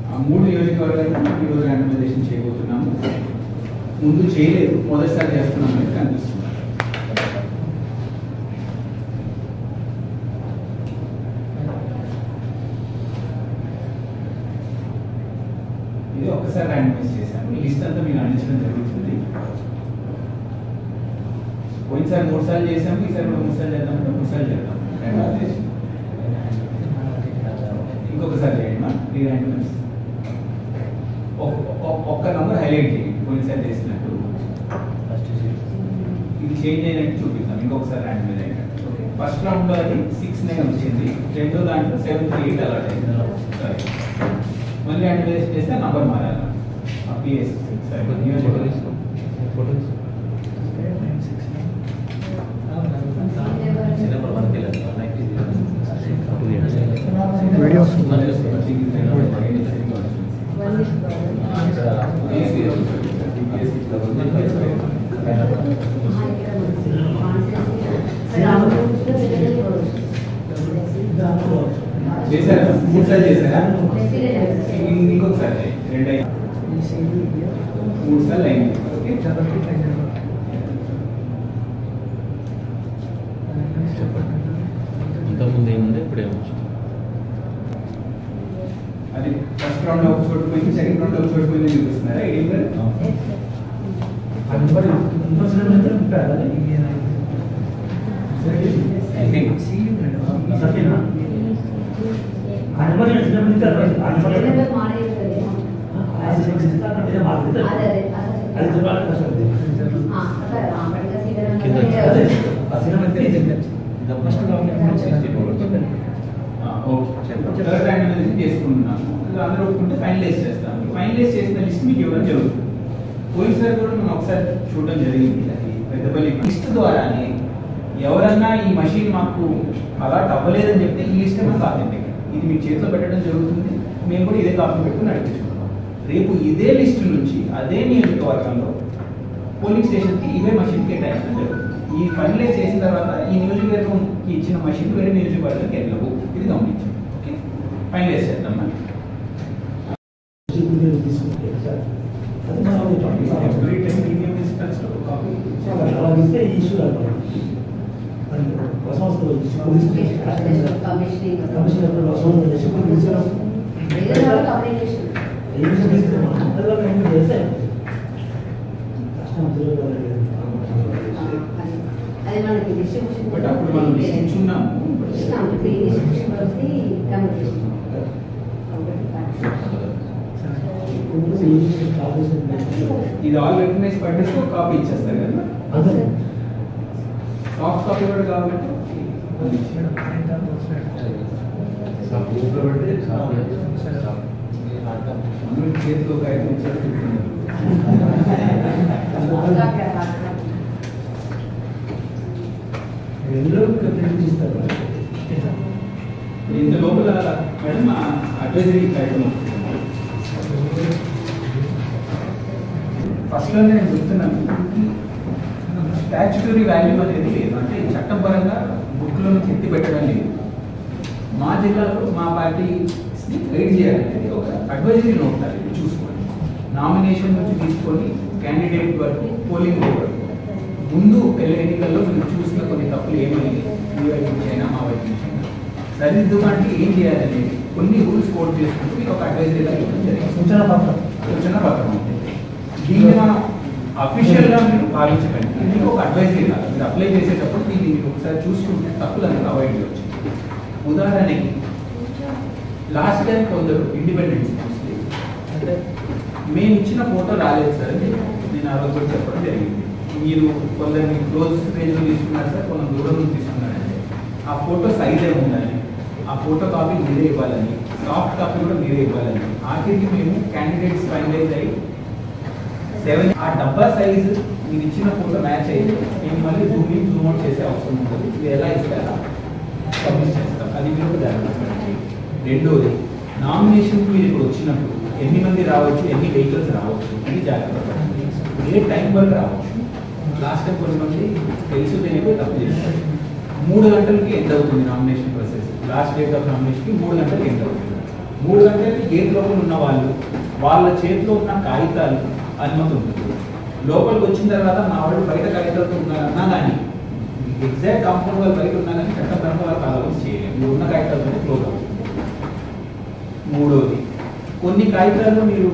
R: ఆ 3 నియోజకవర్గాలను ఈరోజు ర్యాండమైజేషన్ చేయబోతున్నాము. ముందు చేయలేదు, మొదటిసారి చేస్తున్నాం అని కనిపిస్తుంది. ఇది ఒక్కసారి ర్యాండమైజ్ చేశాను. ఈ లిస్ట్ అంతా మీకు అందించడం జరుగుతుంది. పోయినసారి 3 సార్లు చేసాము, ఈసారి 3 సార్లు చేద్దామంటే 3 సార్లు చేద్దాం. ఇంకొకసారి చేయండి మా ఈ ర్యాండమైజ్. ఒక్క నంబర్ హైలైట్ చేయండి. పోయినసారి చేసినట్టు ఇది చేంజ్ అయినట్టు చూపిస్తాం. ఇంకొకసారి ర్యాండమైజ్ అయినట్టు. ఓకే, ఫస్ట్ రౌండ్లో అది 6-9 వచ్చింది, రెండో దాంట్లో 7-3-8 అలాట్ అయింది. సరే, మళ్ళీ ర్యాండమైజ్ చేస్తే నంబర్ మారాలి. పిఎస్ చేశారా? 3 సార్లు చేశారా? ఇంకొకసారి 2 3 సార్లు అయింది. ఓకే,
A: ఇంతకుముందు ఏముంది, ఇప్పుడు ఏమొచ్చు?
R: అది ఫస్ట్ రౌండ్ లో ఒక చోటు పోయింది, సెకండ్ రౌండ్ లో ఒక చోటు పోయింది చూపిస్తున్నారా? చేసుకుంటున్నాము. అందరూ ఒప్పుకుంటే ఫైనలైజ్ చేస్తాము. ఫైనలైజ్ చేసిన లిస్ట్ మీకు ఇవ్వడం జరుగుతుంది. పోయినసారి కూడా మనం ఒకసారి చూడడం జరిగింది. అది పెద్దపల్లి లిస్ట్ ద్వారానే ఎవరన్నా ఈ మషిన్ మాకు అలాట్ అవ్వలేదని చెప్తే ఈ లిస్ట్ మనకు అథెంటిక్, ఇది మీ చేతిలో పెట్టడం జరుగుతుంది. మేము కూడా ఇదే కాపీ పెట్టుకుని నడిపించుకుంటాం. రేపు ఇదే లిస్టు నుంచి అదే నియోజకవర్గంలో పోలింగ్ స్టేషన్కి ఇవే మషిన్ కేటాయించడం జరుగుతుంది. ఈ ఫైనలైజ్ చేసిన తర్వాత ఈ నియోజకవర్గంకి ఇచ్చిన మషిన్ వేరే నియోజకవర్గానికి వెళ్ళవు. ఇది గమనించండి. ఓకే, ఫైనలైజ్ చేద్దాం. బట్ అప్పుడు మనం ఇచ్చున్నాము. ఇది ఆల్ రికగ్నైజ్ పట్టేసి ఒక కాపీ ఇచ్చేస్తారు కదా. సాఫ్ట్ కాపీ కూడా కాబట్టి చేతిలో ఒక ఐదు నిమిషాలు ఇంత లోపల మేడం అడ్వైజరీ ఐటమ్ ఫస్ట్లో నేను చెప్తున్నాను, స్టాచ్యుటరీ వాల్యూ అనేది లేదు. అంటే చట్టం పరంగా బుక్లో నుంచి ఎత్తి పెట్టడం లేదు. మా జిల్లాలో మా పార్టీని గైడ్ చేయాలంటే ఒక అడ్వైజరీ నోట్ అది చూసుకోండి. నామినేషన్ నుంచి తీసుకొని క్యాండిడేట్ వరకు పోలింగ్ వరకు ముందు ఎన్నికల్లో మీరు చూసిన కొన్ని తప్పులు ఏమైంది, మీ వైపు నుంచి అయినా మా వైపు నుంచి అయినా సరిదిద్దుమంటే ఏం చేయాలని కొన్ని రూల్స్ కోడ్ చేసుకుంటూ మీరు ఒక అడ్వైజరీగా ఇవ్వడం జరిగింది. సూచన పత్రం ఉంటుంది. దీన్ని మనం అఫీషియల్గా మీరు భావించకండి. ఇది ఒక అడ్వైజరీ కాదు. మీరు అప్లై చేసేటప్పుడు దీన్ని మీరు ఒకసారి చూసుకుంటే తప్పులను అవాయిడ్ చేయవచ్చు. ఉదాహరణకి లాస్ట్ టైం కొందరు ఇండిపెండెన్స్ అంటే మేము ఇచ్చిన ఫోటో రాలేదు సార్ అని నేను ఆ రోజు చెప్పడం జరిగింది. మీరు కొందరిని క్లోజ్ రేంజ్లో తీసుకున్నారు సార్, కొందరు దూరం నుంచి తీసుకున్నారంటే ఆ ఫోటో సైజే ఉండాలి, ఆ ఫోటో కాపీ మీరే ఇవ్వాలని, సాఫ్ట్ కాపీ కూడా మీరే ఇవ్వాలని. ఆఖరికి మేము క్యాండిడేట్స్ ఫైనలైజ్ అయ్యి 7 ఆ డబ్బా సైజు మీరు ఇచ్చిన ఫోటో మ్యాచ్ అయితే మేము మళ్ళీ జూమ్ అవుట్ చేసే అవసరం ఉంటుంది. ఇది ఎలా ఇస్తారా పబ్లిష్ చేస్తాం. అది మీరు జరగదు. రెండోది, నామినేషన్కి మీరు ఇప్పుడు వచ్చినప్పుడు ఎన్ని మంది రావచ్చు, ఎన్ని వెహికల్స్ రావచ్చు అని జాగ్రత్త పడండి. ఏ టైం వరకు రావచ్చు. లాస్ట్ టైం కొంతమంది తెలుసు తెలియదు తప్పు చేస్తారు. 3 గంటలకి ఎండ్ అవుతుంది nomination process. Last date of నామినేషన్కి 3 గంటలకి ఎండ్ అవుతుంది. 3 గంటలకి గేట్ లోపల ఉన్న వాళ్ళు వాళ్ళ చేతిలో ఉన్న కాగితాలు అనుమతి ఉంటుంది. లోపలికి వచ్చిన తర్వాత మా వాళ్ళు బయట కాగితాలతో ఉన్నారన్నా కానీ ఎగ్జాక్ట్ కాంపౌండ్ వాళ్ళు బయట ఉన్నా కానీ చట్టపరంగా వాళ్ళకి అలౌన్స్ చేయలేము. మీరు ఉన్న కాగితాలతోనే క్లోజ్ అవుతుంది. మూడోది, కొన్ని కాగితాల్లో మీరు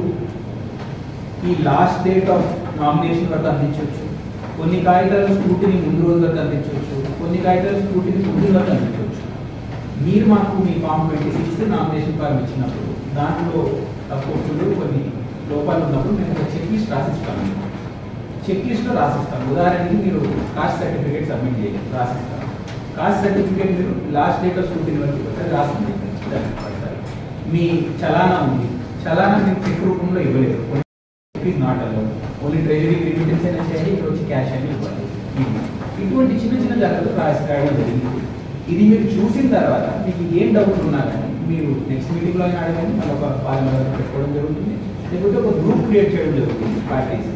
R: ఈ లాస్ట్ డేట్ ఆఫ్ నామినేషన్ వరకు అందించవచ్చు. కొన్ని కాగితాలు స్క్రూటిని ముందు రోజు వరకు అందించవచ్చు. కొన్ని కాగితాలు స్క్రూటిని ముందు వరకు అందించవచ్చు. మీరు మాకు మీ ఫామ్ 26 నామినేషన్ ఫామ్ ఇచ్చినప్పుడు దాంట్లో తప్పులు కొన్ని లోపాలు ఉన్నప్పుడు మేము ఒక చెక్ లిస్ట్ రాసిస్తాము. చెక్ లిస్ట్లో రాసిస్తాము. ఉదాహరణకి మీరు కాస్ట్ సర్టిఫికేట్ సబ్మిట్ చేయాలి, రాసిస్తాము. కాస్ట్ సర్టిఫికేట్ మీరు లాస్ట్ డేట్ ఆఫ్ స్క్రూటిని వరకు రాసింది మీ చలానా ఉంది. చలానా మీకు చెక్ రూపంలో ఇవ్వలేదు. It not allowed. Only treasury remittance అయినా చేయాలి, ఇక్కడ వచ్చి క్యాష్ అయినా ఇవ్వాలి. ఇటువంటి చిన్న చిన్న జాగ్రత్తలు రాయడం జరిగింది. ఇది మీరు చూసిన తర్వాత మీకు ఏం డౌట్ ఉన్నా కానీ మీరు నెక్స్ట్ మీటింగ్లో అయినా అడగండి. మళ్ళీ ఒక పార్లమెంట్ పెట్టుకోవడం జరుగుతుంది. లేకపోతే ఒక గ్రూప్ క్రియేట్ చేయడం జరుగుతుంది. పార్టీస్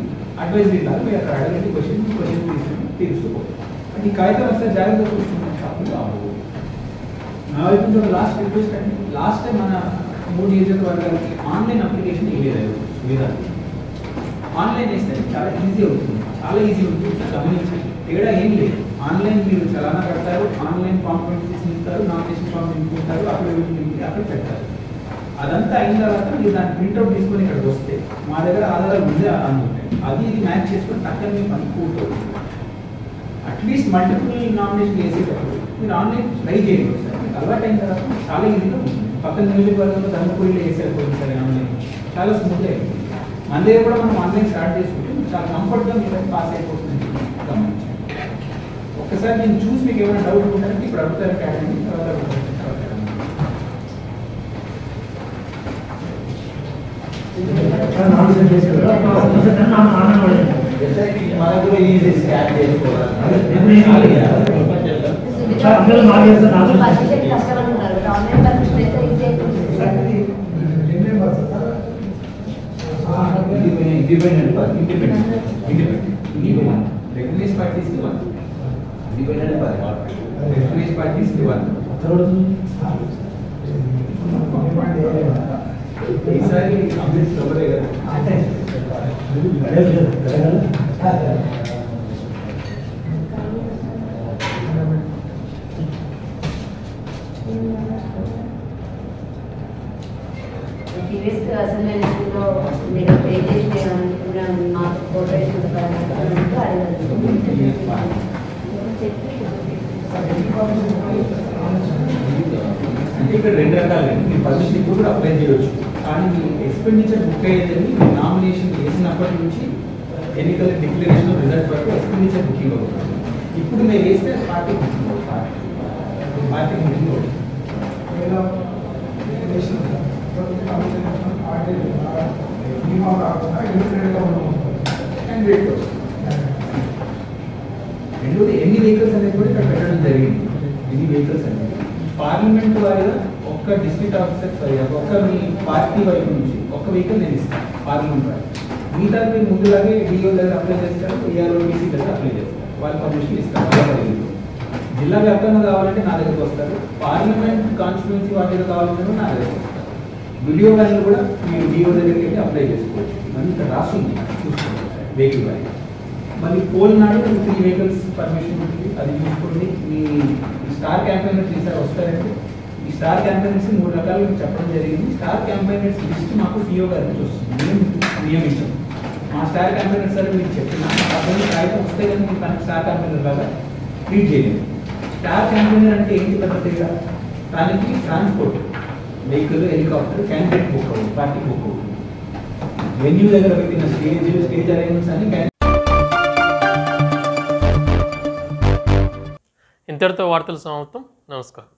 R: అడ్వైజరీ లాగా మీరు అక్కడ అడగండి. క్వశ్చన్ తీసుకుని తీర్చుకోవాలి. అంటే ఈ కాగితం వస్తే జాగ్రత్తగా చూసుకుంటే తప్పులు కావు. నా వైపు నుంచి లాస్ట్ రిక్వెస్ట్ అండి, లాస్ట్ టైం మన 3 నియోజకవర్గాలకి ఆన్లైన్ అప్లికేషన్ ఇవ్వలేదు. సువిధా ఆన్లైన్ వేస్తే చాలా ఈజీ అవుతుంది. చాలా ఈజీ ఉంటుంది. గమనించండి, తేడా ఏం లేదు. ఆన్లైన్ మీరు చలానా కడతారు, ఆన్లైన్ ఫామ్ 26 నింపుతారు, నామినేషన్ ఫామ్ నింపుకుంటారు, అక్కడ నింపి అక్కడ పెడతారు. అదంతా అయిన తర్వాత మీరు దాన్ని ప్రింట్అవుట్ తీసుకొని ఇక్కడికి వస్తే మా దగ్గర ఆధారాలు ముందే అందుతాయి. అది ఇది మ్యాచ్ చేసుకొని టక్కన మేము పని పూర్తవుతుంది. అట్లీస్ట్ మల్టిపుల్ నామినేషన్ వేసేటప్పుడు మీరు ఆన్లైన్ ట్రై చేయండి సార్. మీకు అలవాటు అయిన తర్వాత చాలా ఈజీగా ఉంటుంది. పక్కన నియోజకవర్గంలో ధర్మపురిలో వేసేపోయింది సార్ ఆన్లైన్, చాలా స్మూత్గా అయిపోయింది. మన దగ్గర కూడా మనం ఆన్లైన్ స్టార్ట్ చేసుకుంటే చాలా కంఫర్ట్గా మీరు పాస్ అయిపోతుంది. గమనించండి. ఒక్కసారి నేను చూసి మీకు ఏమైనా డౌట్ ఉంటే ఇప్పుడు అడుగుతారు అకాడమీ, తర్వాత
S: మనకు ఈజీ స్కాన్ చేసుకోవాలి.
R: independent party, independent. Leave one. Recognized party is one. Independent party. Recognized party is one. ఈసారి అప్డేట్స్ ఇవ్వలే కదా.
T: ప్రీవియస్ అసెంబ్లీలో మీరు పే చేసి మాకు కోఆపరేషన్
R: అంటే ఇక్కడ రెండు రకాలు మీ పర్మిషన్ ఇప్పుడు కూడా అప్లై చేయవచ్చు. కానీ మీ ఎక్స్పెండిచర్ బుక్ అయ్యేదని నామినేషన్ వేసినప్పటి నుంచి ఎన్నికల డిక్లరేషన్ రిజల్ట్ వరకు ఎక్స్పెండిచర్ బుకింగ్ అవుతుంది. ఇప్పుడు మీరు వేస్తే పార్టీ బుకింగ్ అవుతుంది. పార్టీ బుకింగ్ అవుతుంది. రెండోది ఎన్ని వెహికల్స్ అనేది కూడా ఇక్కడ పెట్టడం జరిగింది. ఎన్ని వెహికల్స్ అనేది పార్లమెంట్ వారిగా ఒక్క డిస్ట్రిక్ట్ ఆఫీసర్ ఒక్క మీ పార్టీ వైపు నుంచి ఒక్క వెహికల్ నేను ఇస్తాను పార్లమెంట్ వారి. మిగతా మీరు ముందులాగే డిఓ దగ్గర అప్లై చేస్తారు, ఏఆర్ఓటీసీ దగ్గర అప్లై చేస్తారు, వాళ్ళు పర్మిషన్ ఇస్తారు. జిల్లా వ్యాప్తంగా కావాలంటే నా దగ్గరకు వస్తారు, పార్లమెంట్ కాన్స్టిట్యున్సీ వాటిలో కావాలంటే నా దగ్గరకు వస్తారు. వీడియో వ్యాన్లు కూడా మీరు డిఓ దగ్గరికి వెళ్ళి అప్లై చేసుకోవచ్చు. ఇవన్నీ ఇక్కడ రాస్తుంది చూసుకోండి వెహికల్ వారి. మళ్ళీ పోల్ నాడు 3 వెహికల్స్ పర్మిషన్ ఉంటుంది, అది చూసుకోండి. మీ స్టార్ క్యాంపెయినర్స్ ఈసారి వస్తారంటే ఈ స్టార్ క్యాంపెయినర్స్ 3 రకాలు చెప్పడం జరిగింది. స్టార్ క్యాంపెయినర్స్ లిస్ట్ మాకు సిఓ గారి నుంచి వస్తుంది, మేము నియమించాం. మా స్టార్ క్యాంపెయినర్స్ సార్ మీకు చెప్పిన అతను కాగితం వస్తే కానీ మీరు తనకి స్టార్ క్యాంపెయినర్ లాగా ట్రీట్ చేయలేదు. స్టార్ క్యాంపెయినర్ అంటే ఏంటి పద్ధతిగా దానికి transport vehicle, helicopter, candidate book అవుతుంది, పార్టీ బుక్ అవుతుంది, వెన్యూ దగ్గర పెట్టిన స్టేజ్ అరేంజ్మెంట్స్ అని.
A: ఇంతటితో వార్తలు సమాప్తం. నమస్కారం.